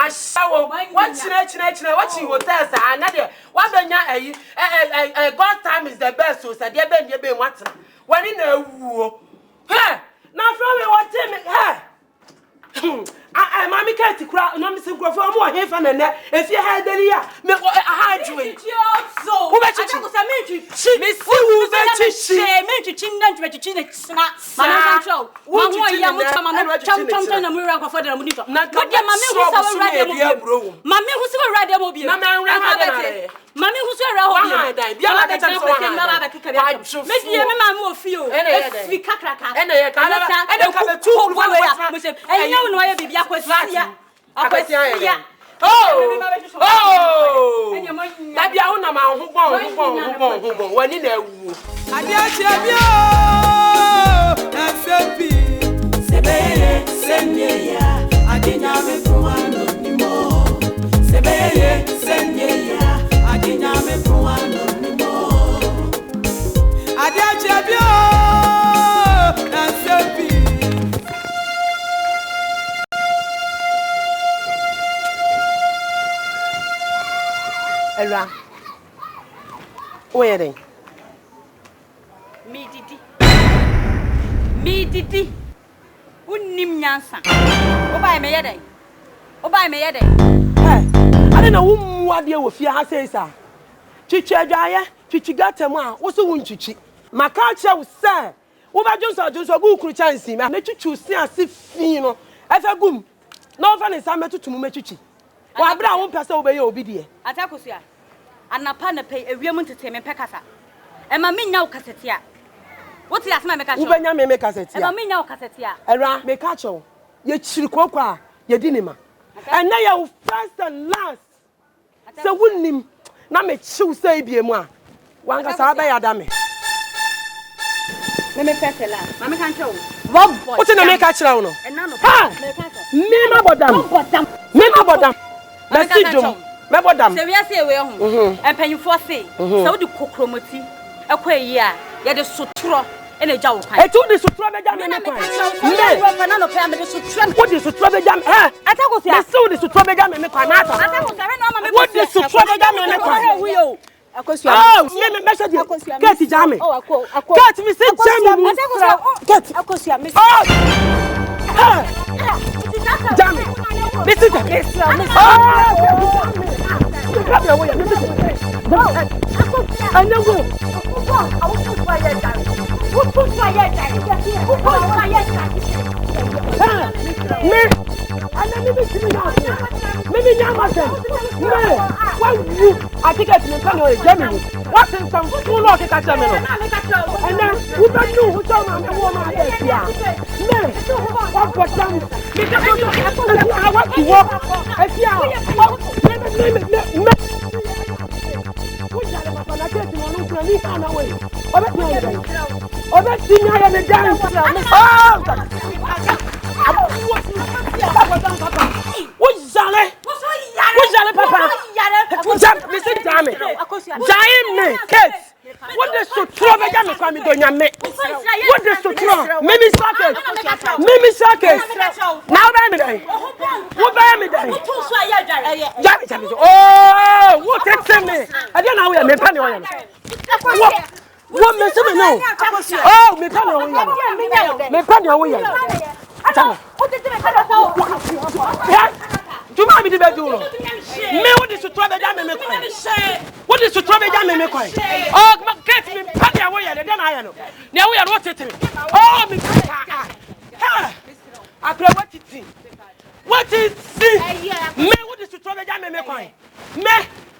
asawo wa chira wa chi hotel sa ana de wa benya ayi God time is the best so sa de be be nwatena wani na awuo he na from me what me he mami ka ti kura no mi se kura fo mo he fa na ne efie ha deli ya me ha adwe so wo be chichi me si wo be chichi me chichi na ntwe chichi na sna mama control wo ya mo chama no cham na mu ra kwa fa na mu dito wo dia mami hu sa wa radio mo bi mami hu sa wa radio mo bi na me nra ha de mami hu sa ra ho bi bia la ka cham so wa me die me mama ofio fi kakraka ene ye ka be tu wo mo se enya no ya bibia akwasiya dabia una ma hubon wani na awu ade achebio Nsem sebeye senye ya adinya me fuano nimo sebeye senye ya adinya me fuano nimo ade achebio Nsem Era. Where are Me didi. Unim nyansa. Wo ba me yedai. Oba me yede. I don't know who what deal with your say, sir. Chicha Jaya, Chichigatama, what's the one chichi? My culture was sir. Over Jones or good chance, I let you choose, see, as if you know, as a goom. No fun is summer to Mumechichi. Why, but I won't pass over your obedience. Atakusia. And na pana pay a woman to tame Pekasa. And my min now cassetia. What's that, my Mecca? Ubanya me make cassetia. And my min now cassetia. Era me cacho. Ye chilquaqua, ye dinima. And now you first and last. So wouldn't him not make shoe say be moi. One Casaba Adame. Me first and last. Mamma can't show. What's in the make catch now? And none of Mema Bodam. Mema Bodam. Let's see them. Mebodam. Se we say we ho. Empanyfo say. So the kokromoti. Ekwa yi a ye de sotro e na gya wo kwan. Etu de sotro be gya me kwan. Me wo fa na no pa me de sotro. What de sotro be gya me? Atakosia. Me so de sotro be gya me kwan na ta. Atakosia we na ma me. What de sotro be gya me kwan? We o. Akosia. Oh, me message you. Get jam. Oh, Get me say jam. Get. Akosia me. Oh. Jam. This is the grab your way. I know. I think I can tell you Germany. What's in some school of the Catamino? And then who don't know who told me the woman is here? What for some? Because I want to walk. I what is to throw me down? What is to throw? Mimi Sockets. Now, oh, what is me? I don't know where me penny on. What me say no? Oh, me penny on. Me penny on. Do my be the bedroom. Me what is to throw me down? What is to throw me down? Oh, get me penny away. Then I know. Now we are what it. Oh, me. I play what it is. What is it? Me what is to throw me down? Me.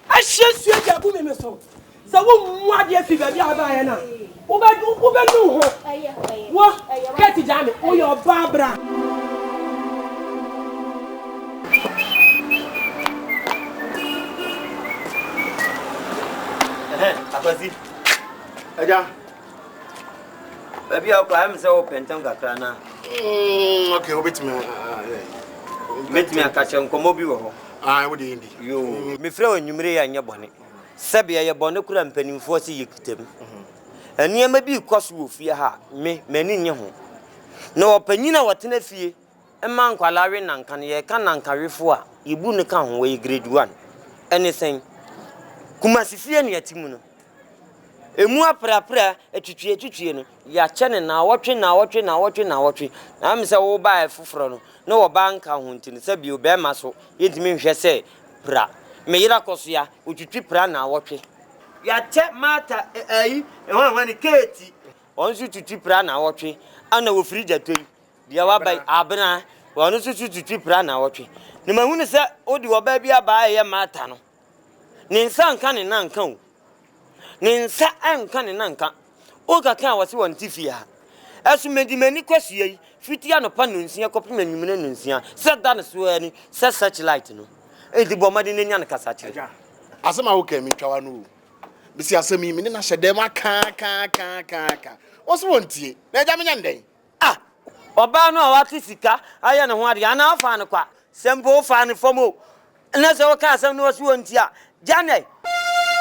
I should see the boom me so. So what do you figure you are buying now? What? Get it, Jamie. Oh, you're Barbara. Abazi. Aja. Baby, I'll climb so open tongue crana. Okay, wait me. Let me catch on Comobi. I would indeed. You, me flow and you may and your bonnet. Sabia, your bonnet could have penny for see you. And near maybe cost you fear her, me, many in your home. No opinion what in a fee. A man called Larry and can carry for you wouldn't come where you grade 1. Anything. Kumasifia ni yatimuno. Emua pra etwetwe no ya chene na wotwe na am se wo ba efoforo no na wo banka ho ntini se bi obe ma so yentimi hwe se pra me yira koso ya otwetwe pra na wotwe ya che mata ayi ehwan keti onsu twetwe pra na wotwe ana wo frija toyi dia wa bai abena wonu su twetwe pra na wotwe ne mahunu se odi wo ba bia ba ye mata no ninsa nka ne nanka o ninsa anka ne nanka o ka kan wase won tifia asu medimani kwasua yi fitia no pa nunsia kopem anwumene nunsia se da ne so ani se search light no edi bomade ne nya ne kasa kire asema wo ka mi twawa no bisi asemi mi ne na hyedem aka oso wontie na eja menya ndɛn oba no a wate sika aye ne ho ade ana afa ne kwa sempo fa ne fomo na se wo ka asem no oso wontie Jane,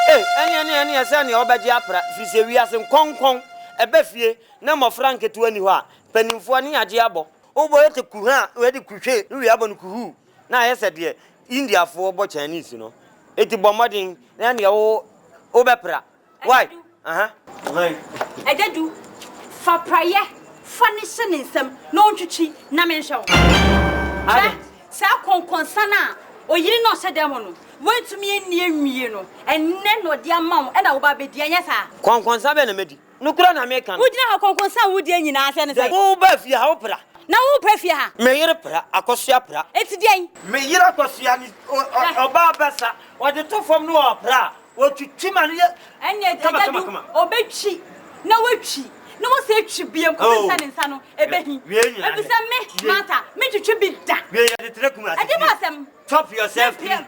any son, your baby opera, Fise, we are some concon, a befie, no more frank to anyone, penning for any agiabo. Over to Kuha, where the crochet, we have on Kuhu. Now, I said, dear, India for Chinese, you know. It's bombarding, then your opera. Why? I did do for prayer, funny son in some, no chichi, Namen show. Sa konkonsana o yiri no hye dem no. Wentumi enwie no. Enne no de ama wo e na wo ba be di anya sa. Konkonsa be na medi. Nukura na meka. Wo gina ha konkonsa wo di anyina ase ne sai. Wo ba fi ha wo pra. Na wo pra fi ha. Me yere pra, akosua pra. Eti di an. Me yere akosua ni oba besa. O de to fom no o pra. Wo twitwi ma no ye. Enye ejadu obetwi. Na wetwi. No one say chibiam come nsa no ebehi. Ebisa me mata me twitwi bi da. We ya de trekum ase. Ade ba asem. Top yourself clean.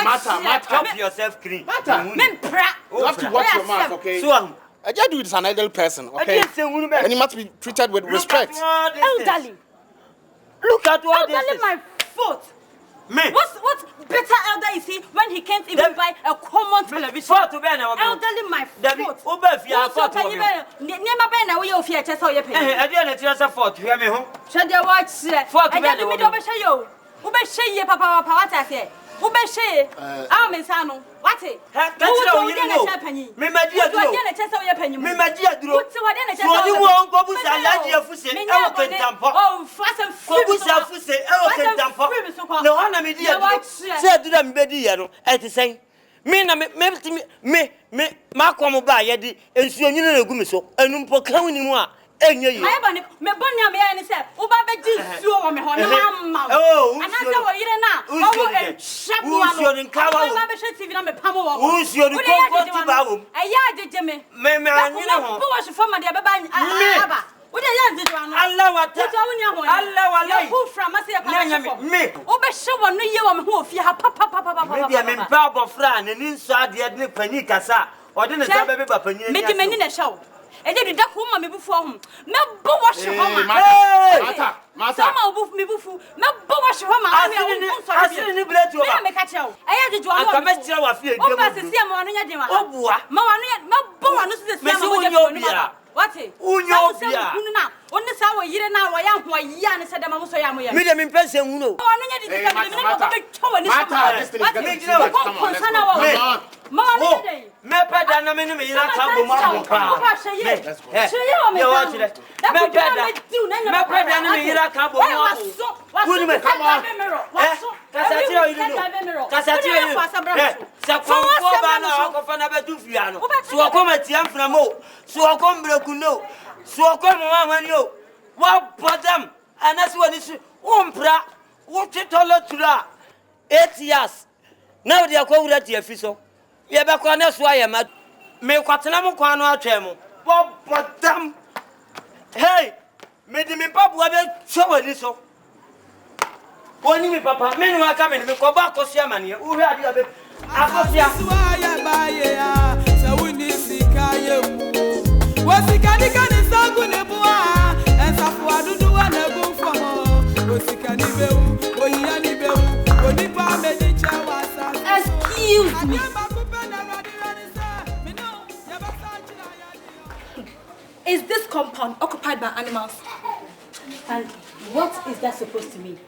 Mata. Top yourself clean. Mata. Men pra. You have to watch your mouth, okay? So Ajadu is an idle person, okay? And he must be treated with respect. Elderly. Look at what this Elderly is. my foot. Me. What better elder is he when he can't even buy a common television? Elderly my foot. Obafia foot. Never buy na we ofia chese o ye pe. Ade na tira sa fort hwe me ho. Shade watch. Fort be na. Me do be shey yo. Wo be shey ye papa what I say. Wo be shey. Ah me sa no. What e? Ka tira o yiri no. Me magi aduro. Wo de na chese o ye panyi. Me magi aduro. Wo de na chese. So ni wo nko busa alaji afuse e wo kentampo. Oh, fast and ko busa afuse e wo kentampo. No hana me di aduro. Se aduro me be di ye no. E ti sen. Me na me makomo ba ye di ensuo nyina na gu me so. Enumpo kan ni mu a enye yi. Aye bani me bonya me ya ni se wo ba be di suo wo me ho na mamma. Oh, anasa wo yire na. Owo e shabu ano. Usuo ni nkawa wo. Ba be hwe TV na me pamo wo. Usuo ni komfort ba wo. Aya ajeje me. Me anyi na ho. Bo wo shefo ma de be ba aba. Wo de ya ajeje ano. Allah wata. Allah walai. Who from ase ya kwa. Me. Wo be hwe wo no ye wo me ho ofie ha papa. Me dia me mpa bofra ne ni nso ade ne panyi kasa. Ode ne sa be ba panyi. Me di mani na hwe. Eje da ko ma me bufu ho. Me bo wo hwe ho ma. Mata. Sama obufu me bufu. Me bo wo hwe ho ma. Asiri ni bleti oba. Me ka chewo. Eya jeju ano. Aka me tira wa fie edwam. O ba se sia ma wanu nya den wa. Obua. Ma wanu nya me bo wanu se sia ma mo de. What? Unyo bia. Na onni sa wo yire na wo ya ho ya ne se da ma so ya mo ya. Me de me pese hu no. Wanu nya di ka me na ko be twa ni sa. Ma wanu de. Me peda na me ni me yira ka bo ma pa. Me peda na me yira ka bo ma. Wuni me come on. Kasatira yiro. Kasatira yiro. Sa ko ba na ko fa na be du fia no. So ko ma tia mfra mo. So ko mbreku no. So ko mo amani o. Wa podam. Anasi woni su. Umpra. Wo titolo tura. 8 years. Now they are ko wura tia fi so. Ye be ko na so aye ma. Me kwatena mo kwa no atwe mo. Wo podam. Hey. Me di me papu wa be so woni so. Woni mi papa, me no aka me ko ba ko sia mane. Wo hwe ade abe. Akosia. Suaya baye ya. Sa woni sika ye mu. Wo sika ni kan sangu ne bua. Ensa fo adudu wa na gu fomo. Wo sika ni bewu, wo yiya ni bewu. Wo ni pa me di che wa sa. Excuse me. Is this compound occupied by animals? And what is that supposed to mean?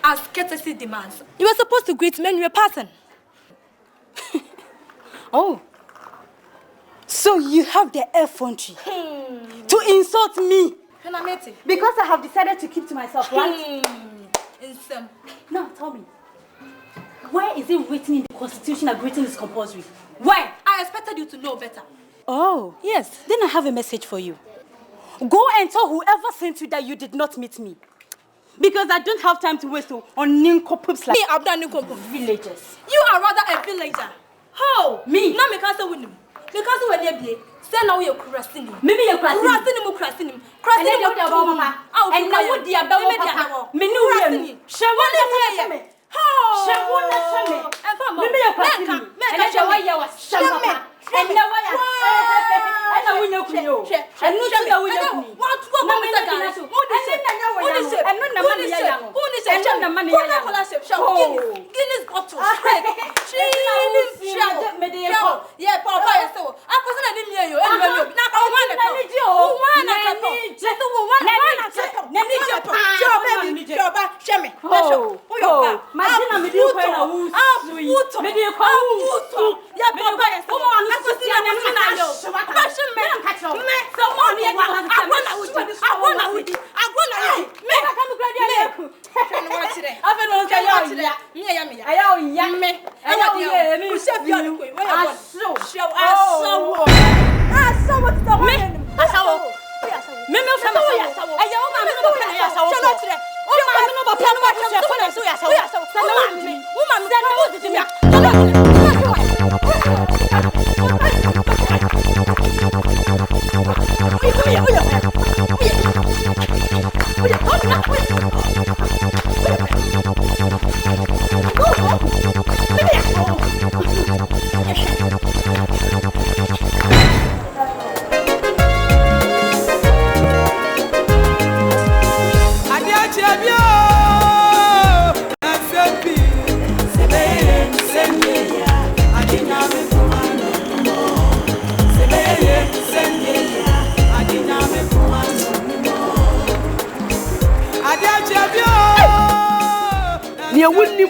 As courtesy demands, you were supposed to greet men you were passing. Oh. So you have the effrontery to insult me because I have decided to keep to myself, right? Nsem. Now tell me, where is it written in the Constitution that greeting is compulsory? Where? I expected you to know better. Oh, yes. Then I have a message for you. Go and tell whoever sent you that you did not meet me. Because I don't have time to waste on nincompoops like me. I'm not nincompoops. Villagers. You are rather a villager. How? Me? No, me can't say with him. Because when they play, say now you're crusting him. Maybe you're crusting him. Crusting him. And now what the about papa? Me no crusting. Shawala me. How? Shawala me. Maybe you're crusting him. And that's why you was shama. And now why I know we know you. And no sugar we know. What money that I do? Who is it? And not the money. Who is it? And the money. Guinness bottles. Yeah, Papa. So I wasn't in you. And now I want to go. One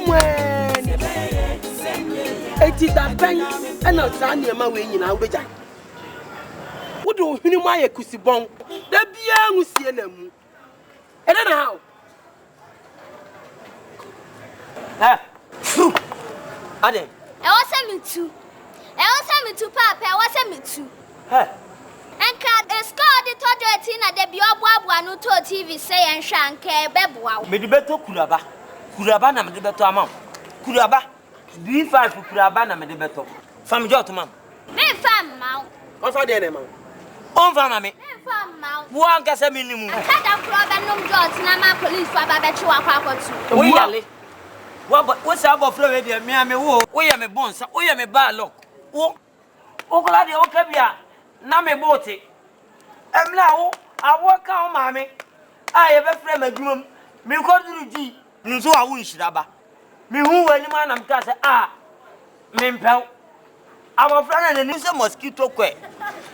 mwani. Eti da pen ena saa nneɛma we nyina wo beja. Wo do hwini mu aye kusibon. Da bia ngusie na mu. Ede na how? Ade. E was me too. Papa, e was me too. Enka escort the toilet na de bi oboaboa no to TV say en hwa nka beboa. Me de beto kuraba. Kuraba na me de beto amam. Kuraba. B5 kuraba na me de beto. Fam jo to mam. Me fam ma. On fa de ne ma. On fa ma me. Me fam ma. Wo anka se minimu. Kada kuraba nom jo na ma police fa ba be chi wa kwa akotu. Wo yale. Wo sa bo fro we de me ame wo. Wo ye me bonsa. Wo ye me ba lock. Wo. O kola de o ka bia. Na me bote emla wo awoka o ma me aye be frem adwum me koduru ji nso awo nhiraba me hu wani ma na mka se me mpɛw abofra na ni se mosquito kwe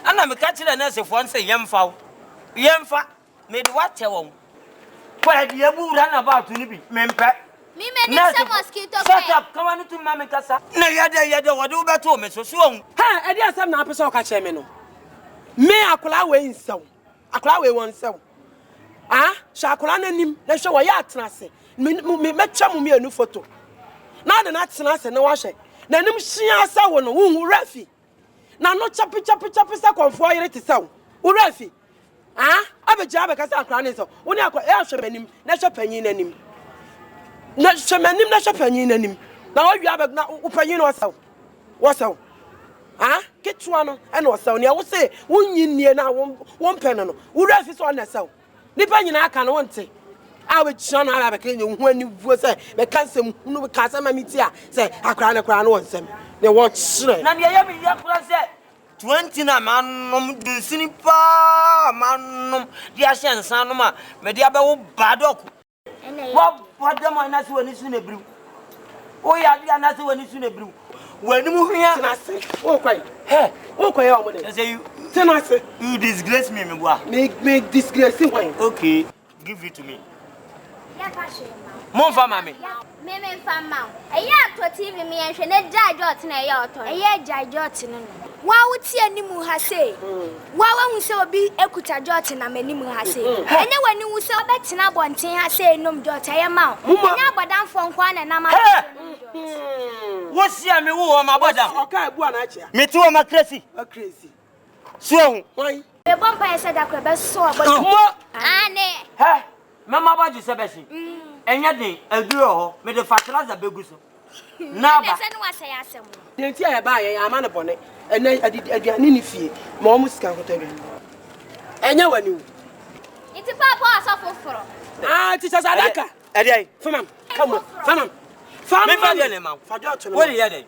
ana me ka kire na se fo nse yemfa me de wate won kwa de abura na ba to ni bi me mpɛ me ni se mosquito kwe shut up come on to ma me kasa na yede wo de wo beto me so won ha edi asem na apese o ka kire me no me akola we nsew akola we won sew sha akola nanim na hwe wo ya atenase me metwa mu anu photo na de na atenase na wa hwe na nim hia sawo no hu rafi na no chapi se konfo yire te sawo wo rafi abeja abeka sa akola ne so wo ni akola ya hwe manim na hwe panyin nanim na hwe manim na hwe panyin nanim na wo wi abek na wo panyin no sawo wo sawo Ketwa no ena osaw ne wo se wonyinie na won pɛ no wo rafi so na saw nipa nyina aka no wonte we kyia no ara bɛka nye hu ani vuo se be kansem hunu ka sa mamiti a se akra no wonsem ne wo kyerɛ na de ya me ya kura se 20 na manom dunsini pa manom dia hyensan no ma me dia bɛ wo badoko wo bodam na se woni su na briw o ya dia na se woni su na briw when you hear oh quite say you disgrace me boy make disgrace why okay give it to me mon fama me fama to TV me enhwe ne jajot na jajot no wa wuti animu ha say wa hu se obi ekuta jot na manimu ha say enye wani hu se obetina bonten ha say nom jot ma nya abodanfo nkwa na ma wo sia me wo ma bodam oka ebu ana achia me ti wo ma crazy so why e bomba ese da ko be so ane mama baji se be shi enye den aduro ho me de fertilizer beguso na ba ese no ase ya asem de ti ya ba ya ama ne bone ene aduane ni fie ma o musika nkota bi enye wani wu iti papa asofoforo teacher sadaka ede famam come on me fa de le ma what you hear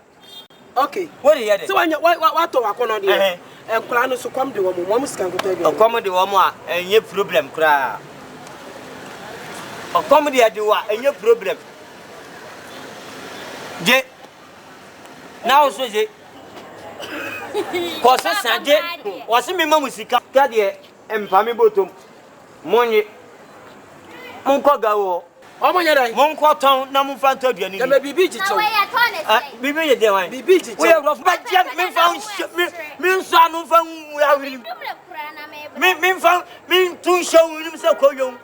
okay what you hear so what to akono de enkura no so kwam de wo mo musika nkota bi kwam de wo mo a enye problem kra come there do any problem je now so je ko se sande o se me mamusika ka de empame botom monye monko gawo o monye dai monko ton na mun fanto aduani na me bibi ji cho bibi ye de wan bibi ji cho we rof ba je me fa me so anu fa awiri me tun show ni se koyo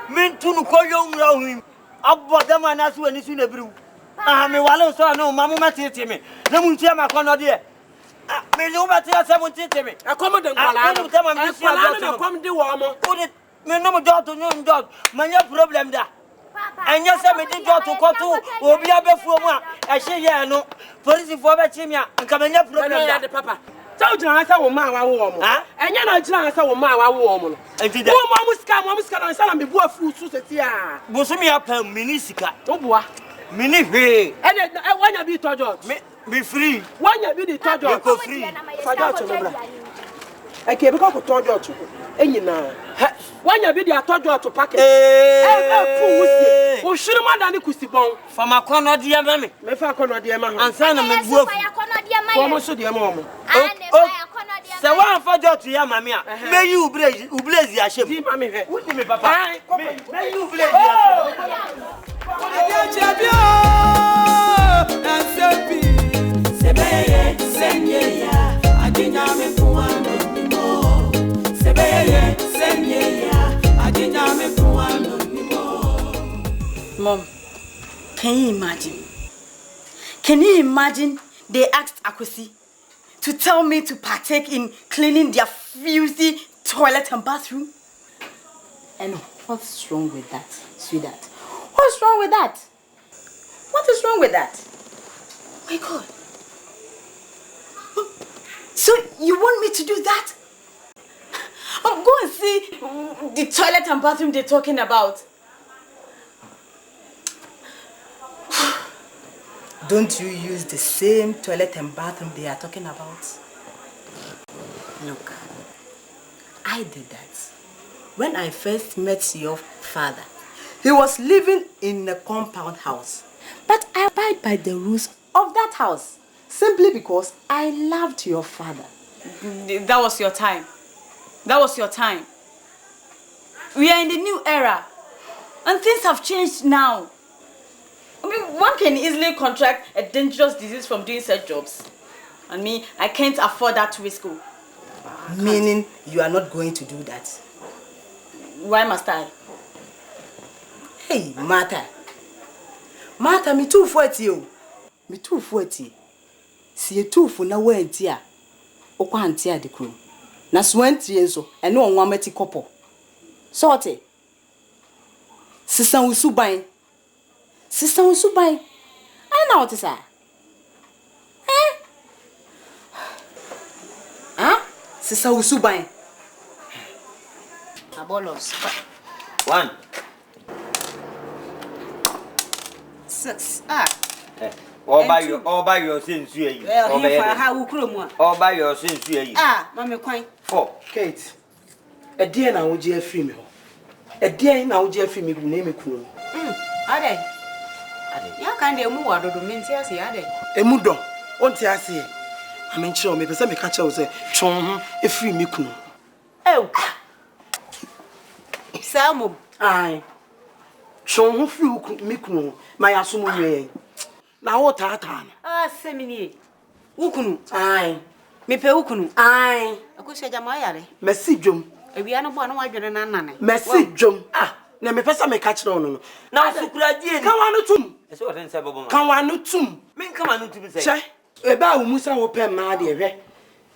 min tunu koyo nrawhim abodam anaso ani su na biru me wale so na mamu matete me na mun tia makono de me lo ba tia se mun tete me akomodo nkwala no tama me sia na kom de wo mo me no mo dot no ndot manya problem da anya se me de dot ko obi abefuo mu a ehye ye no police fo ba chi me a nka manya problem da papa Tell John, I will my woman. And you're not John, I will my woman. And did the Muscat and San be boy food society. Bosumi up minisika. Toboa. Mini free. And when you be told be free. When you be the told you go free. I can't be called told you. And you know, when you be the told you to pack it. Oh, should man than the Custibon from a corner, dear mammy. Me fa corner, dear mammy. And son of my wolf. Almost dear mom. So one for George, dear mammy. May you blaze your ship. Mammy, papa. May you blaze. Mom, can you imagine? Can you imagine they asked Akwesi to tell me to partake in cleaning their filthy toilet and bathroom? And what's wrong with that, sweetheart? What's wrong with that? What is wrong with that? My God. So you want me to do that? Go and see the toilet and bathroom they're talking about. Don't you use the same toilet and bathroom they are talking about? Look, I did that. When I first met your father, he was living in a compound house. But I abide by the rules of that house, simply because I loved your father. That was your time. That was your time. We are in the new era. And things have changed now. I mean, one can easily contract a dangerous disease from doing such jobs. And me, I can't afford that risk. Meaning you are not going to do that? Why must I? Hey, Martha. Martha, me too for you. Me too for you. See too for na went here. Okwa antia de kro. Na swenti enso, ene onwa meti kopo. Sorte. Sisan usuban. Sister Usubai, I know what to say. Huh? Sister Usubai. Abolos. 1. 6. All by your sins, you. All by your sins, you. Mammy Quine. 4. Kate, a dear now, dear female. A dear now, dear female, name a crew. Are they? Ya can't move out of the men's yes, A mudo, won't I say? I mean, show me, but some catch out say, Chon, a free mikunu. Oh, Samu, aye. Chon who flew mikunu, my assumu. Now what tartan? Semini. Ukunu, aye. Me pe ukunu, aye. I could say Jamayare. Messi Jum. A piano born wider than Nana. Messi Jum. Na me pesa me catch no. Now sukuraji. Kan wanu tum. Eso what nse bobo ma. Kan wanu tum. Men kan wanu tum say. Che. E ba wo musa wo pe ma de hwe.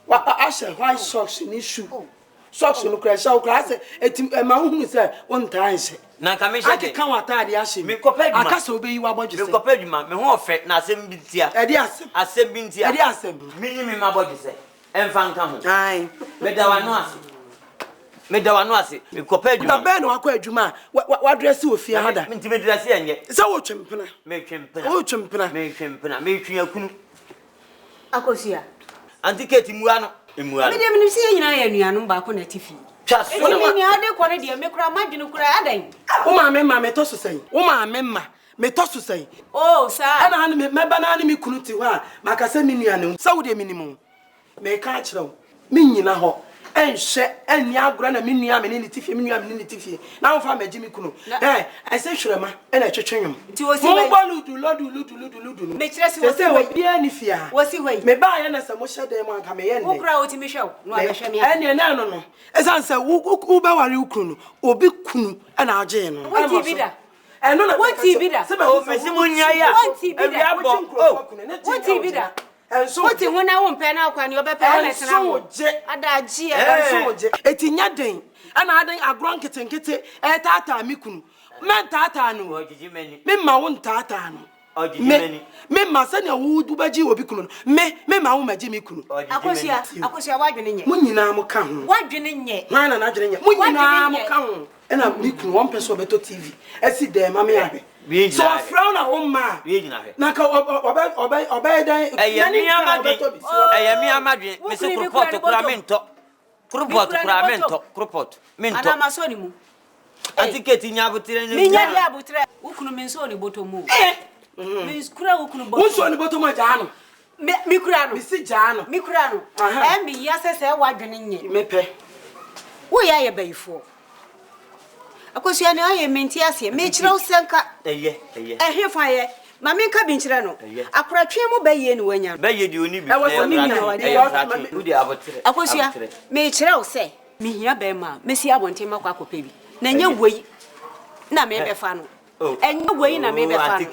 Wa ashe white socks ni shoe. Socks no kra sha wo kra se etim ma hu se won tan se. Na ka me hye de. Ake kan wata de ashe. Me kopa djuma. Aka so be yi wa bodje se. Me kopa djuma. Me ho ofe na asem bi tia. E di asem. Asem bi ntia. E di asem. Me ni me ma bodje se. Emfa nka ho. Ai. Me da wanu ase. Me da wanu ase. Me kopa djuma. Da be no akwa adwuma. Wa dress wo fie hada. Me ntime dress enye. Se wo twempena. Me twempena. Wo twempena. Me twempena. Me twi akunu. Akosia. Antiketi muano. Emuano. Me dem ni se nyina ya nuanu ba ko na tifi. Twa so. Eni ni ade ko ne de me kura madwene kura adan. Wo ma me to so sei. Wo ma me to so sei. Oh, sir. Ana han me ba na me kunu ti ho a maka se me nuanu. Sa wo de minimum. Me ka akire wo. Me nyina ho. Enhye eni agora na me nua me ni tifi me nua me ni tifi. Na wo fa ma gimi kunu. I say hwrema e na twetwenwom. Ti wo si we. Mo ludu. Me kire si wo si we. Se bia ni fia. Wo si we. Me ba ya na se mo hyede mo anka me yende. Wo kura wo ti me hwe no abehwe me. Eni na no. Esan se wo ba ware ukunu obi kunu e na agye no. Wo ti bi da. Eno na wo ti bi da. Se ba wo mesi mo nya ya. Wo ti bi da. Wo ti bi da. Enso what you na won pe na akwa ni obepe na tena wo adaji enso oje etinya den ana adan agron ketenkete tata mi kunu men tata no ojiji meni me ma won tata no ojiji meni me ma se na wo du baji obi kunu me ma wo maji mi kunu akosia wadwene nye mo nyina mo ka ho wadwene nye na adwene nye mo nyina mo ka ho ena mi kunu won person beto TV esi dem ma me abe so frown na homma na ka obey dan eyemi amadwe me se kurpot kura mento kurpot ana masoni mu antiketi nya abutire ni nya ya abutire ukunu menso ni botomu mi kura ukunu botomu unso ni botomu jaano mi kura no mi si jaano mi ya sese wadwene nye mepe wo ya ye bayifo Akosua ne aye menti ase. Me kire usenka. Eye. Fa ye. Ma me nka bi nkire no. Akora twe mu baye ni wanya. Baye di oni bi. Akosua me kire wo se. Me hia be ma. Me si abonte makwa akopa bi. Na nya woi. Na me be fa no. Enye woi na me be fa no.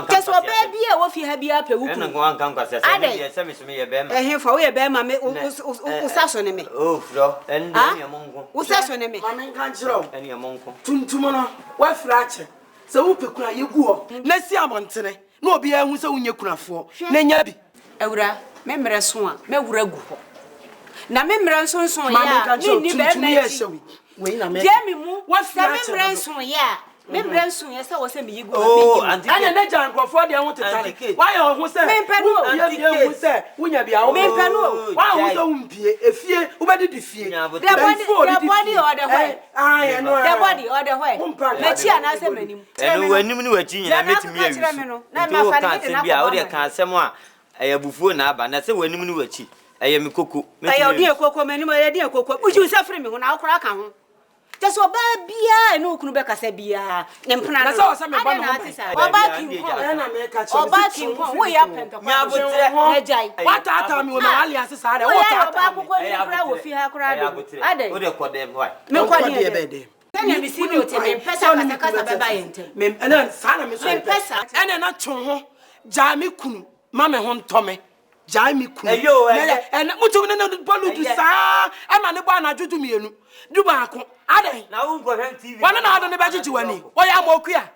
Keso be bia wo fi ha bia pe wuku. Ena go anka nka se se me ye be ma. Fa wo ye be ma me usaso ne me. Fro. En de monko. Usaso ne me. Ma me nka kire en ye monko. Tuntum no wa fra ache. Se wo pekuna yegu ho. Na si abontene. Na obi ahu se wunye kunafo. Na nya bi. Ewura me mre so a me wura gu ho. Na me mre so ya. Ni be me shewi. We na me. Jemi mu. Se me mre so ya. Me mre so ya se wo se me yigu ma me. Anya na jan krofo de ho tetare. Why ho se? Me penu. Ya bi hu se wunya bia wo. Me penu. Why ho se wumpie efie ubedi di fie. The body order why? Ah, no. The body order why? Me chi ana se manim. Enu wanim ni wachi nyina metimi awi. Na me afa ni na bia wo de kan asem a ayabufuo na aba na se wanim ni wachi. Eye me koko. Ayo de koko manim ayo de koko. Uju se free me ho na akora ka ho. Just oba bia no kunu be kasa bia ne mpena na so me ba no oba kinko na me ka che oba kinko wo ya pempe nya botre na jai wata ata mi wo na ali ase sa de wata oba kokko ni kura wo fi ha kura do ade wo de kodem why me kwani e be de na mi si no te me pesa kasa be ba yentem me ena sa na me so pesa ena na tun ho ja me kunu ma me ho ntome ja me kunu ena mutum ne bolu du sa ama ne ba na juju mienu du ba ko ade na wo go hwem TV wana na ade ne ba jiji wani wo ya mokua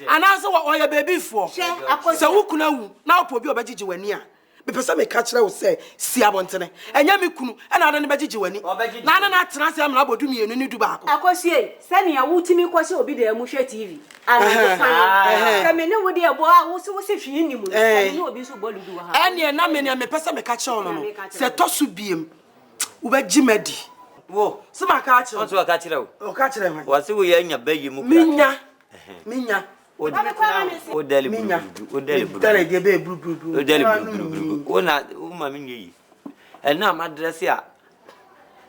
ana so wo ya baby fo se wo kuna wu na opo bi obajiji wani a me pesa me ka kire wo se si abontene enya me kunu na ade ne ba jiji wani na na na tena se am na bodu mienu ni du ba ko akosie sani ya wutimi kwose obi de mu hwe TV ana ko fan ka me ne wo de ebo a wo se hwi ni mu ka me obi so bolu du ha ene na me ne me pesa me ka kire no se to so biem wo ba jimadi wo sima ka kire on so ka kire wo o ka kire wo se wo ya nya bayi mu minya o dali minya o dali dali de be bru o dali bru o na o ma mi nyi e na ma dress a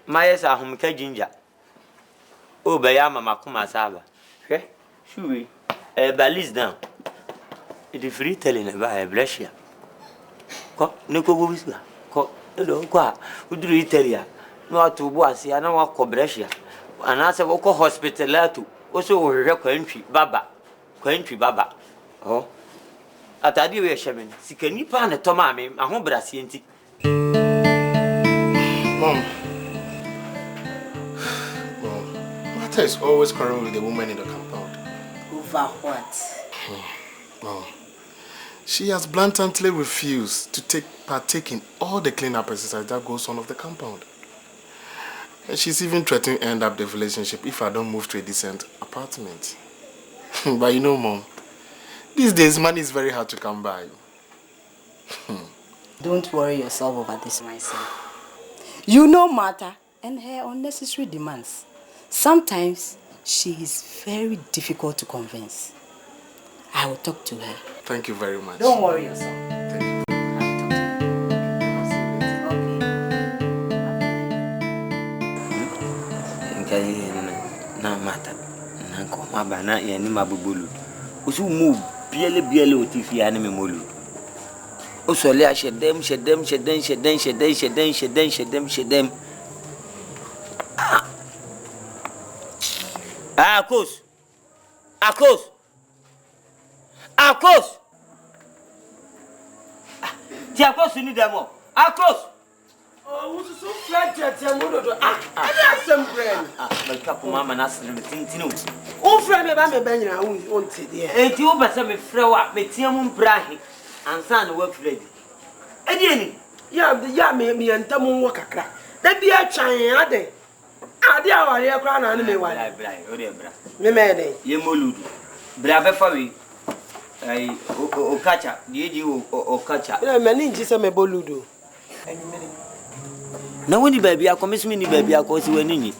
ma yesa ahum ka ginger o be ya mama kuma saba hwe shuwi balise down it is free telling about a blessing ko ne ko go bisla ko do ko uduru italia no atubu asia na wa ko blessing ana se ko hospitalato o so wo hwe kwantwi baba oh atadi we hyemen sikani pa ne toma me aho brase enti Mom, Martha is always quarreling with the woman in the compound. Over what? Mom, she has blatantly refused to partake in all the cleanup exercise that goes on of the compound. And she's even threatening to end up the relationship if I don't move to a decent apartment. But you know, Mom, these days money is very hard to come by. Don't worry yourself over this, my son. You know Martha and her unnecessary demands. Sometimes she is very difficult to convince. I will talk to her. Thank you very much. Don't worry yourself. Thank you. Na Martha na ko ma ba na ye ni mabubulu osu mu biele otifi ya ni memolu o so le a shedem akos ti akos ni demo akos oh so flat modo ada sem brain malka ko mama na sele tintinu o fra me ba me banyina on tede enti o ba se me frewa me tiamu mprahe ansa na wa fredi edi ni ya me entamu wo kakra da bia twan ade aware akra na me wale bra o de bra me de ye moludu bra be fa we ai o kacha die o kacha na me ni nji se me boludu na woni baby akomisimi ni baby akosi wani nyi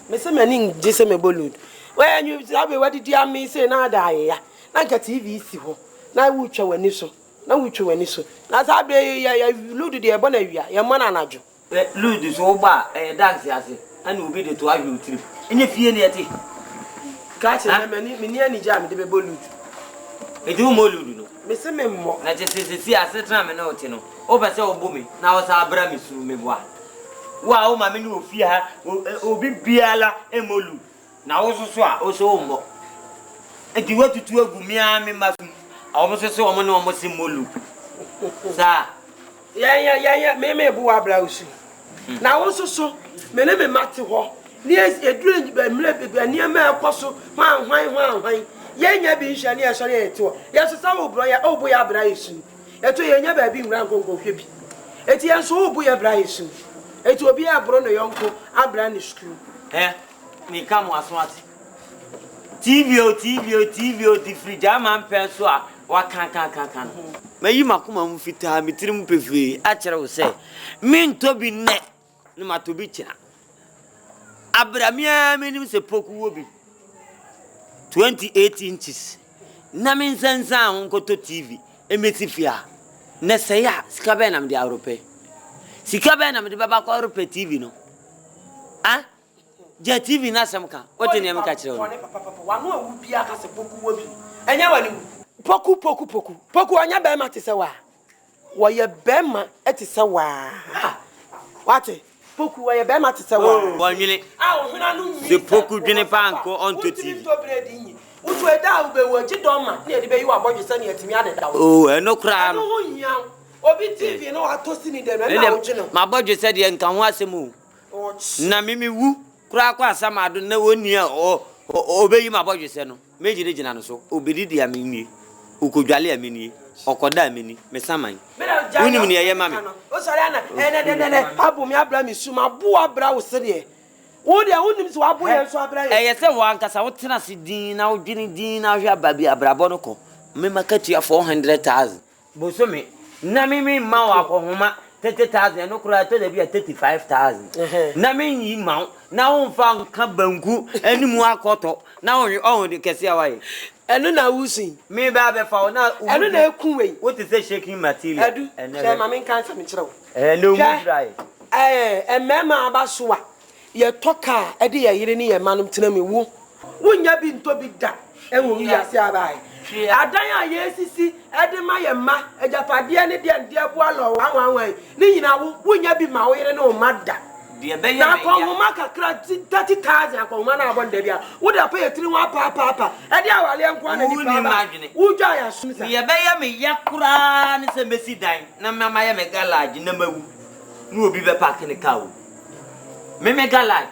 me se me ni nji se me boludu we nyu sabe wadidi ami se na da ya na ka TV si ho na wutwa wani so na sabe ya ludu de ebo na wia ya mana anajo ludu so gba dance ase ani obi de to ahwe trip enye fie ne yete Catch me any jam, the bolu. It do moludu. Miss Memo. I just see a certain minute. Over so boomy. Now it's our bramis to me. Wow, my menu fear obi biala emolu. Now also more. And you want to do a gumia me masum. I almost saw one almost in molu. Sir. Yeah, me bua blouse. Now also so, me name Matty Hall. Yes, a drink by Mleb near my apostle, why. Yanya be shania shania to. Yes, some boy, oh boy, abrasion. Eto yanya baby ranko go hippy. Etian so boy abrasion. It will be a brono yonko, a brand school. Eh, me come was what? TV, the free German persua, what can. May you makuma mufita, me trim prefer, actually will say, mean to be net, no matter to be china. Abramia means a poke will be 28 inches. Namin sensa uncle to TV, a metifia. Nesaya, scabenam the Europe. Sikabena the Baba Europe TV no. Ah? Je TV na samka. What in yam catch on? One will be a poku will be. And you poku anya bema tisawa. Why your bema etisawa? What? Poku why your bema tisawa? 1 minute. The poku Junipanko onto TV. Oh, and no crown. Obi TV no atosini dem na ojino. My budget said yen kan wa semu. Na mimi wu kura kwa samado na woni a obeyi my budget say no. Meji de gina no so. Obedi dia mini. Ukodwale amini. Okoda amini. Me saman. Woni mu ne ye mame. O sori ana abu mi abra mi su ma bu abra wo se de. Wo de wonim so abo ye so abra ye. Ye se wo ankasa wo tena se din na wo dwini din na hwa ba bi abrabo no ko. Me makati ya 400,000. Bo so me na mimi ma wa ko homa 30,000 no kura to da bi 35,000 na mimi ma na won fa nka banku animu akoto na won de kese awaye enu na wusin me ba be fa na enu na eku we what is shaking material edu say ma me kan me kire wo no mu dry emema abaso a ye toka e de ye yire ni ye manum tena me wu wonya bi nto bi da e wo wi ase abaye adan a yesisi ede ma ye ma ejapade ne de ande aboa lo wanwan ni nyina wonya bi ma wo yire ne o mada de be ye na ko mo maka kra 30,000 ko ma na abon da bia wo da pa ye tiri wa pa ede awale enko na ni pa wo dwa ya sumisa ye be ye me yakura ni se mesi dan na mama ye me garage na mawu ni obi be park ne ka wo me garage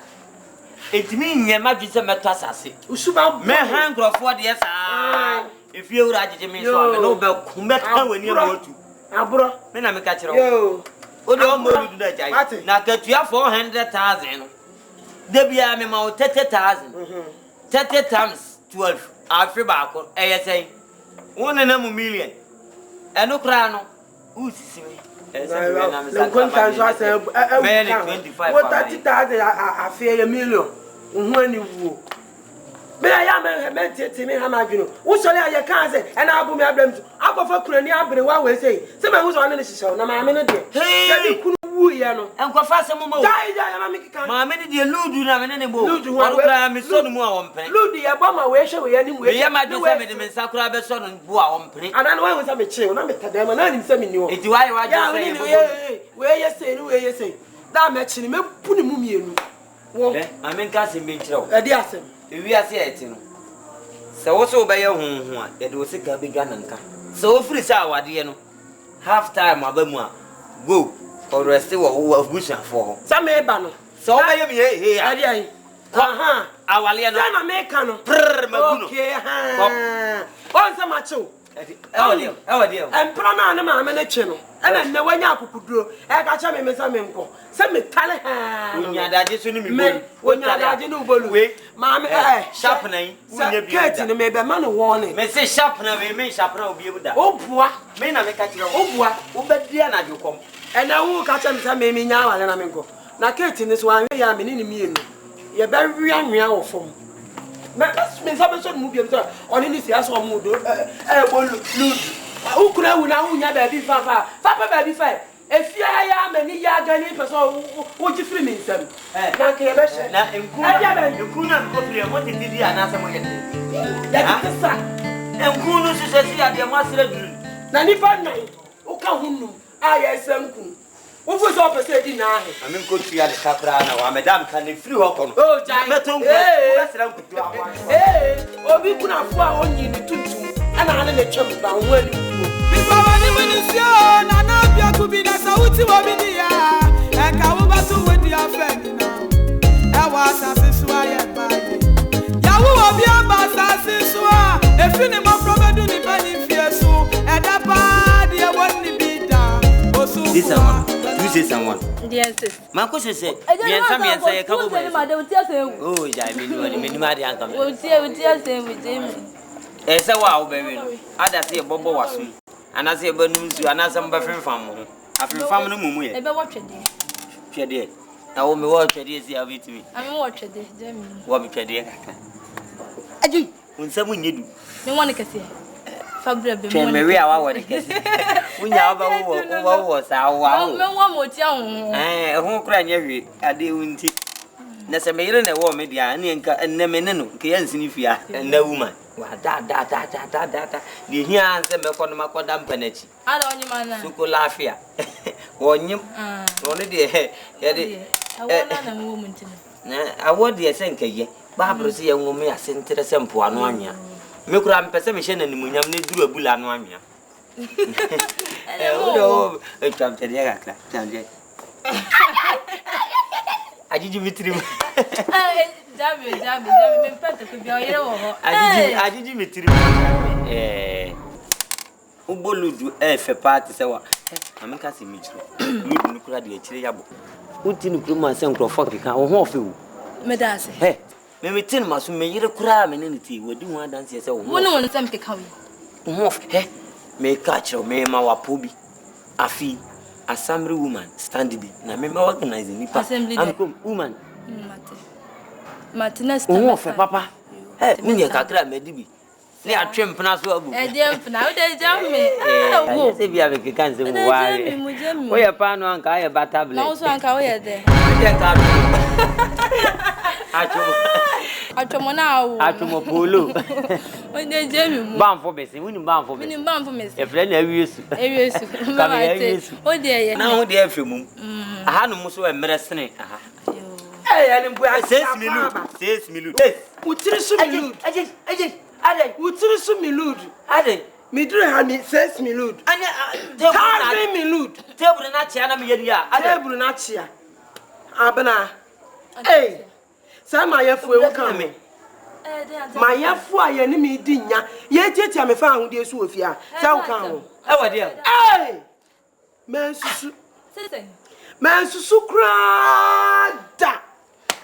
etimi nye ma dwi se meto asase usuba me hangrofo de esa if you were at me so I know about Kumeka when you go to Abro, men I catch yo. Oh, the more do that. Now get you 400,000. There be a memo 30,000. 30 times 12. I feel back on ASA 1 million. And no crown. Who's see me? I'm going to say 25. What 30,000 I fear a million. When you me I am me hamagino. Wo so le can say and abu me ablem. Akofa kurani abre wa we say. Se me wo so ane hihye na ma me no de. Se kunu wu ye no. Enkofa se mo mo. Dai ma me kika. Ma me de ludu na me ne bo. Ludu wa kra me so no mu a wo mpene. Ludu ye bo ma we hwe we ani mu. Me ye ma de se me de me nsakura be so no bo a wo mpene. Ana no wa wo se me che na me tada ma na ni se me ni wo. Eti wa je say. We ye say ni we ye say. Da me chi ni me pu ni mu mienu. Wo. Ma me nka se me kire wo. E di asem. We are saying, so also by your home, it was a gabby gun and car. So free sour, dear, half time of them go or rest of bush and for some banner. So I am here. Our Liana Americano, okay, once a macho. Oh, dear, and Prana, I'm a channel, and I know when you could do. I got some Miss Amenco. Send me Tally. When you're that, you know, Mamma, sharpening, Curtin, maybe a man of warning. May say sharpener, we may sharpener will be able to. Oh, boy, may not make you. Oh, boy, who bet Diana you come. And I will catch him some maybe now and I'm go. Now, Curtin is one way I'm in me. You're very young, meow from. That's been some movie on any theatre or mood. Who could I now? Baby, Papa, baby, fine. If you are many Yagani person, would you free me, Nsem? Now, you couldn't go for what did you answer my That is the and Kuno says, I am master. Nanipa nine, Okahunu, I am what was opposite in I? I mean, go to the Caprana, or Madame can if you walk on. Oh, Giant, or we could have found only the two, and I had a chump down when before I know you could be the Saudi Wabia, and Kawabatu with your friend now. I was a Swaya by Yawu be a Bassasua, a cinema from a Dunipan Fieso, and a party I want to be down. This someone. You say someone. Yes. Marco says, yes, say a couple of oh, I mean, my uncle. We'll see with Jamie. It's a wow, baby. I see a bombo was me. And I see a balloons to another buffering family. After family, Mumu. Ever watch it. She did. I will be watching this year with me. I'm watching this, Jamie. What be dear? I do. When someone you do. No one can see. Fabric, Maria, I want to kiss. We know what was our wow. No one would young. Eh, who crying every a day winty. Nasamir and a war media and Nemenano, Kiansinifia, and the woman. Da. The here answer me for the Macadam Penetti. I don't know, man. Sucolafia. One you only dear. I want a woman to me. I want the Senke, Barbara, see a woman, I sent to the Sempo Anonia. Mukram perception and Munyam do a bull Anonia. Oh, a trump to the Yaka. I did you meet him. I did you meet him. Ubolu F party, so I'm a cassie Mitchell. You could have the Chiliabo. Who didn't do my son for 40 or few? Medas, hey, maybe 10 must make a crime in anything. We do want dance yourself. One on some picking. Hey, may catch your may mawa pubi. A fee, a summary woman, standing. Now, remember organizing the assembly woman. Martinez, Papa. Hey, Munya Catra Medibi. They are trim Panaswa. I didn't now they jam me. Oh, if you have a cancer, why a pan on Kaya Batabla? Also, on Kaya there. Atomona, Atomopolo. When they jam bound for Bessie, winning bound for me, bound for me. A friend of yours. Oh, dear, now, dear Fimum. I had no more medicine. Hey, and says me, Milud. I did. Me do honey says me lud. And tell me lud. Table Natia, Media. I table Natia. Abana. Hey, some my F will come me. My F, why enemy dinner. Yet, I may found this with ya. So come. Oh, dear. Hey, man, Sucra.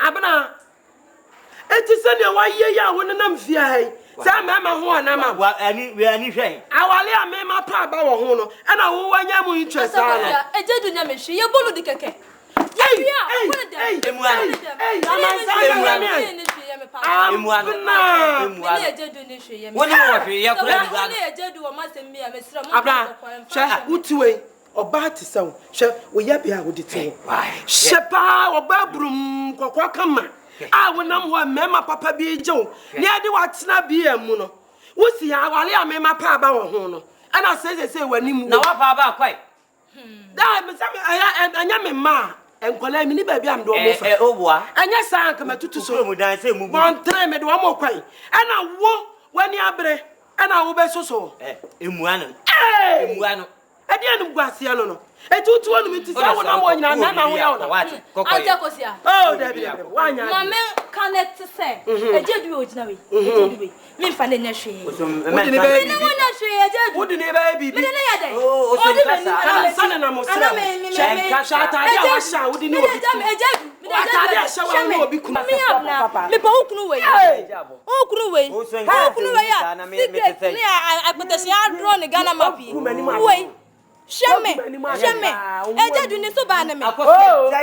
Abana. It is any why ya wouldn't know fear. Some mamma one, Amma, anything. I will my papa or hono, and I will want you interest. I did not miss you, Bolo de Cake. I will not want Mamma Papa be Joe. Near the what's not be a mono. What's the Awalia Mamma Papa or Hono? And I say when you know Papa quite. I am a ma and call me baby. I'm doing over. And yes, I come to so would I say, one time and one more quite. And I walk when you are bread, and I will be so. Imuano. Imuano. At the end of Guasiano. I told me to say, I want oh, my man can't say. I did do it now. Me find a nation. Wouldn't it, baby? Oh, son, and I must Shame. I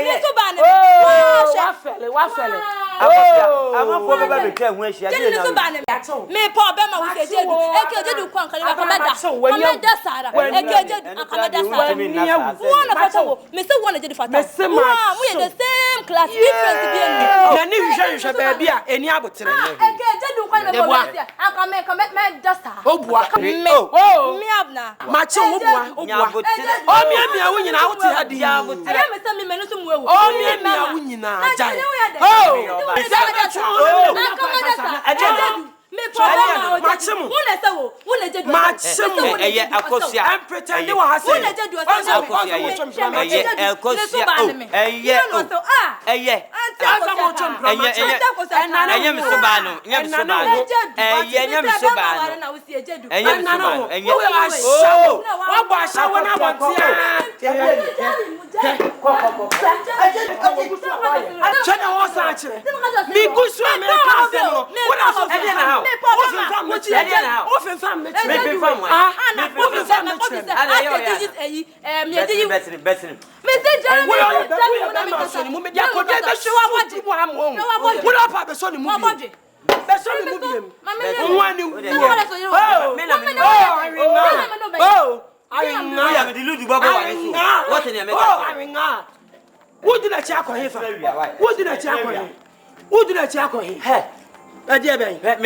did so bad. Oh, I'm for baby can when she Jadi so ba ne me pa ba ma wo se jedu e ke jedu kwan kan ba komeda sara e ke jedu akomeda sara wo na fata wo me se wo na jedu fata wa mu ye the same class different bi enu na ni hwehwe baby a eni abotere e ke jedu kwan na bo se akame komeda sara obua me abna ma che obua o mi wo nyina wo ti ha di ya abotere e me se me no so mu ewo o mi wo nyina aja me problem Adia ben me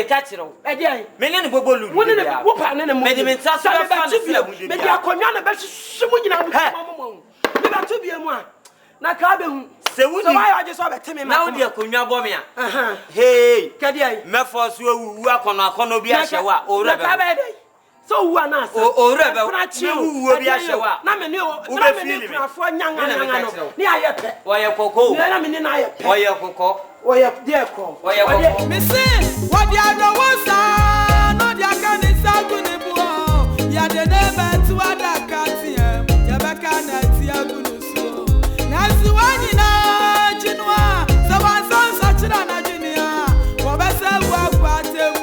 ka chiro me ne bobo lu wo pa ne mo me de me sa so fa na fia mu me dia konwa na be hye mu nyina mu me ba to bia mu a na ka be hu se wuni so why aje so be teme ma na wo dia konwa bo me a hey ka dia me for so wu akono bi a hye wa o re be so wu ana sa o re be wu bi a hye wa na me ne krafo nyanga no ni aye pe wo ye koko na me ne na aye pe wo ye koko Oya dear call. Oya me say what the other was no the can sagu ne bo ya de never to other katia ya baka na tia gunu so na suwani na chinwa so wan son sachira na junia wo be se wa kwatem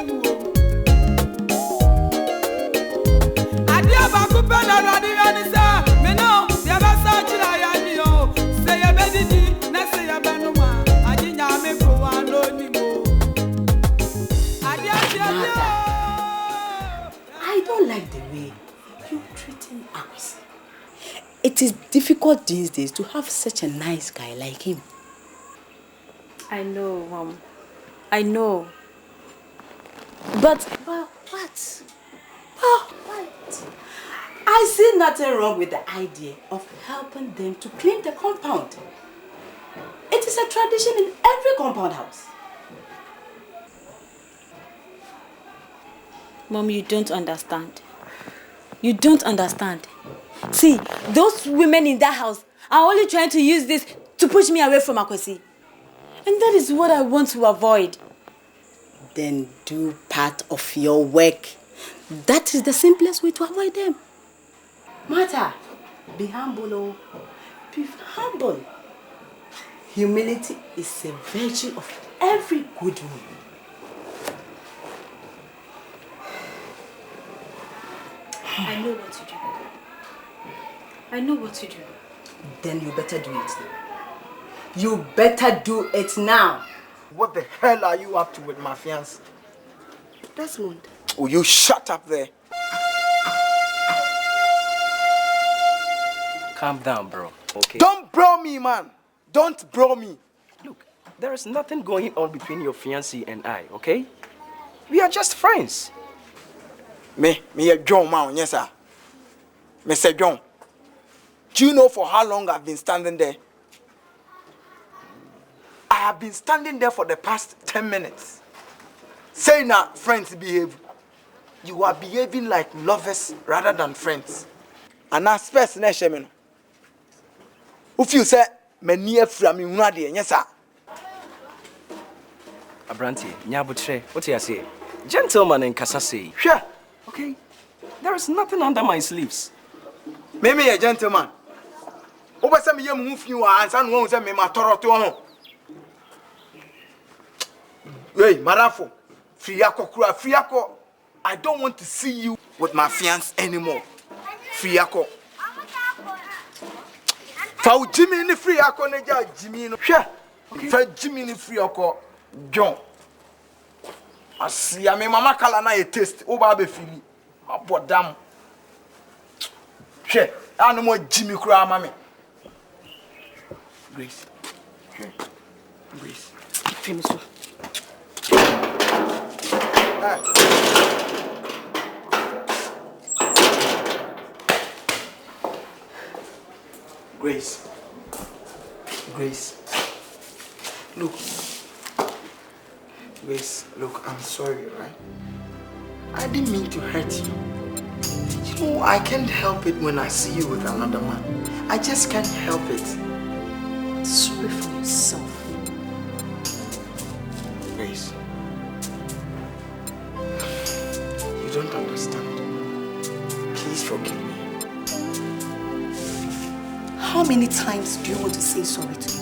adia ba ku pe na radi ani sa me no ya ba sachira ya ni o say ya be didi na say ya ba no ma I don't like the way you're treating us. It is difficult these days to have such a nice guy like him. I know, Mom. I know. But what? Oh, what? I see nothing wrong with the idea of helping them to clean the compound. It is a tradition in every compound house. Mom, you don't understand. You don't understand. See, those women in that house are only trying to use this to push me away from Akwesi. And that is what I want to avoid. Then do part of your work. That is the simplest way to avoid them. Martha, be humble, oh. Be humble. Humility is a virtue of every good woman. I know what to do. I know what to do. Then you better do it now. You better do it now. What the hell are you up to with my fiancé? Desmond. Oh, you shut up there. Calm down, bro. Okay. Don't bro me, man. Don't bro me. Look, there is nothing going on between your fiancé and I, okay? We are just friends. Me a John man, yes sir. Mr. John. Do you know for how long I've been standing there? I have been standing there for the past 10 minutes. Saying that friends behave. You are behaving like lovers rather than friends. And I space na shame no. If you say me near from me unade, yes sir. Abranti, nyabutre, what you say? Gentleman in Kasase. Sure. Okay. There is nothing under my sleeves. Me a gentleman. Oba say me yam hu fi wa ansa no say me matoro to ho. Hey, Marafo. Friako kura, Friako. I don't want to see you with my fiancé anymore. Friako. Fa Jimmy ni Friako na ja Jimmy no. Hwe. For Jimmy free oko John. Asi me mama kala na e taste. O ba be fili. Abodam. Hwe, anu mo Jimmy kura mama. Grace. Grace. Finish. Grace. Grace. Look. Grace, look, I'm sorry, right? I didn't mean to hurt you. You know, I can't help it when I see you with another man. I just can't help it. Sorry for yourself. Grace. You don't understand. Please forgive me. How many times do you want to say sorry to me?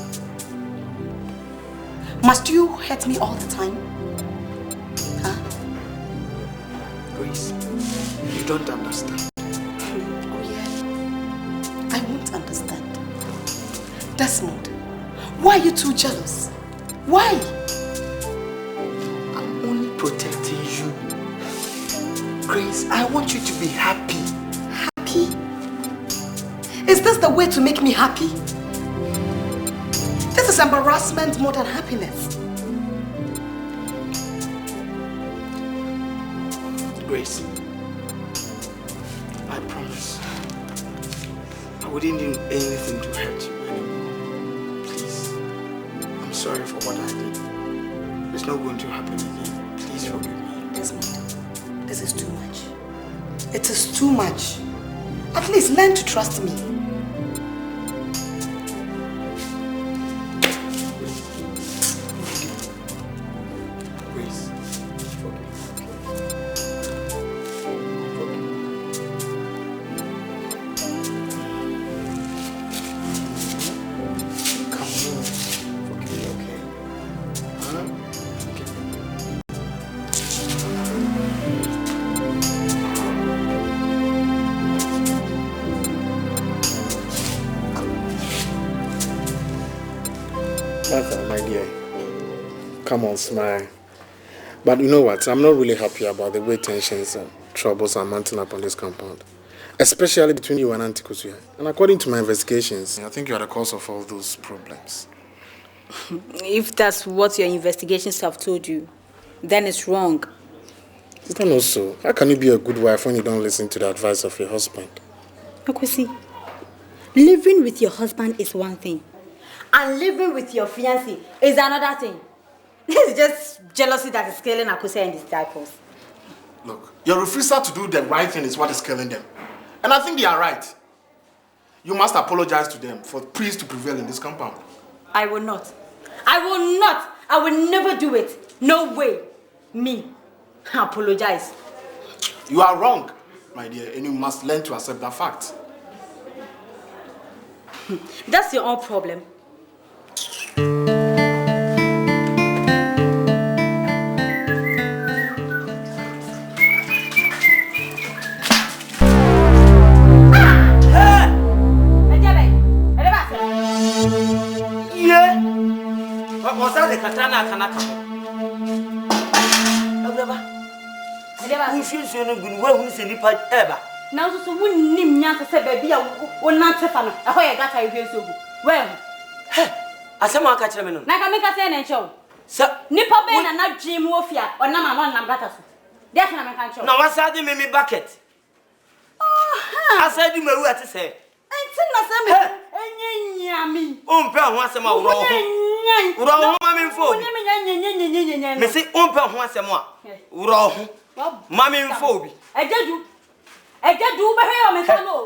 Must you hurt me all the time? Huh? Grace, you don't understand. Oh yeah? I won't understand. Desmond, why are you too jealous? Why? I'm only protecting you. Grace, I want you to be happy. Happy? Is this the way to make me happy? This is embarrassment more than happiness. Grace, I promise I wouldn't do anything to hurt you anymore. Please, I'm sorry for what I did. It's not going to happen again. Please forgive me. Desmond, this is too much. It is too much. At least learn to trust me. My dear, come on, smile. But you know what? I'm not really happy about the way tensions and troubles are mounting up on this compound. Especially between you and Auntie Kusuya. And according to my investigations, I think you are the cause of all those problems. If that's what your investigations have told you, then it's wrong. I don't know so. How can you be a good wife when you don't listen to the advice of your husband? Akwesi, living with your husband is one thing. And living with your fiancé is another thing. This is just jealousy that is killing Akwesi and his disciples. Look, your refusal to do the right thing is what is killing them. And I think they are right. You must apologize to them for peace to prevail in this compound. I will not. I will not. I will never do it. No way. Me. Apologize. You are wrong, my dear, and you must learn to accept that fact. That's your own problem. Now, so wouldn't name Nyanka say, baby, I will not say, I heard that I hear so good. Well, I say, Mark, catch them. Naka make a say and show. Sir, Nipper Ben and not Jim Wofia or Nama one Nambatas. That's what I can't show. Now, what's that? Me bucket. I said, you may what to say. Yummy. Once a more. Mammy phone. Missy Umpa once a more. Raw. Mammy phobia. I did you. I did do over here, Miss Hano.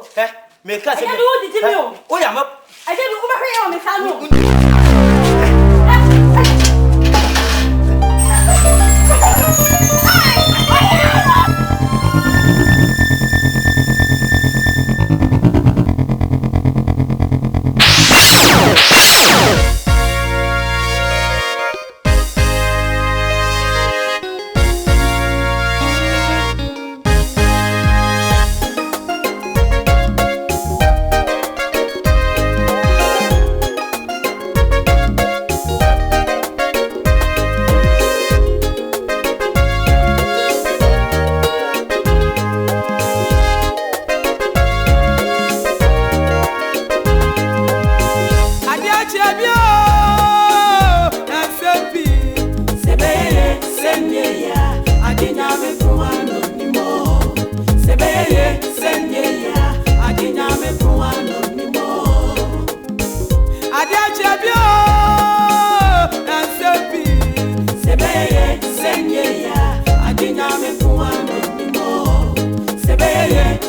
Make us do the Jimmy. Oh, I'm up. I did over here, Miss Hano. chebio Nsem Sebeye senye ya adinya me puano nimo Sebeye senye ya adinya me puano nimo Adia chebio Nsem Sebeye senye ya adinya me puano nimo Sebeye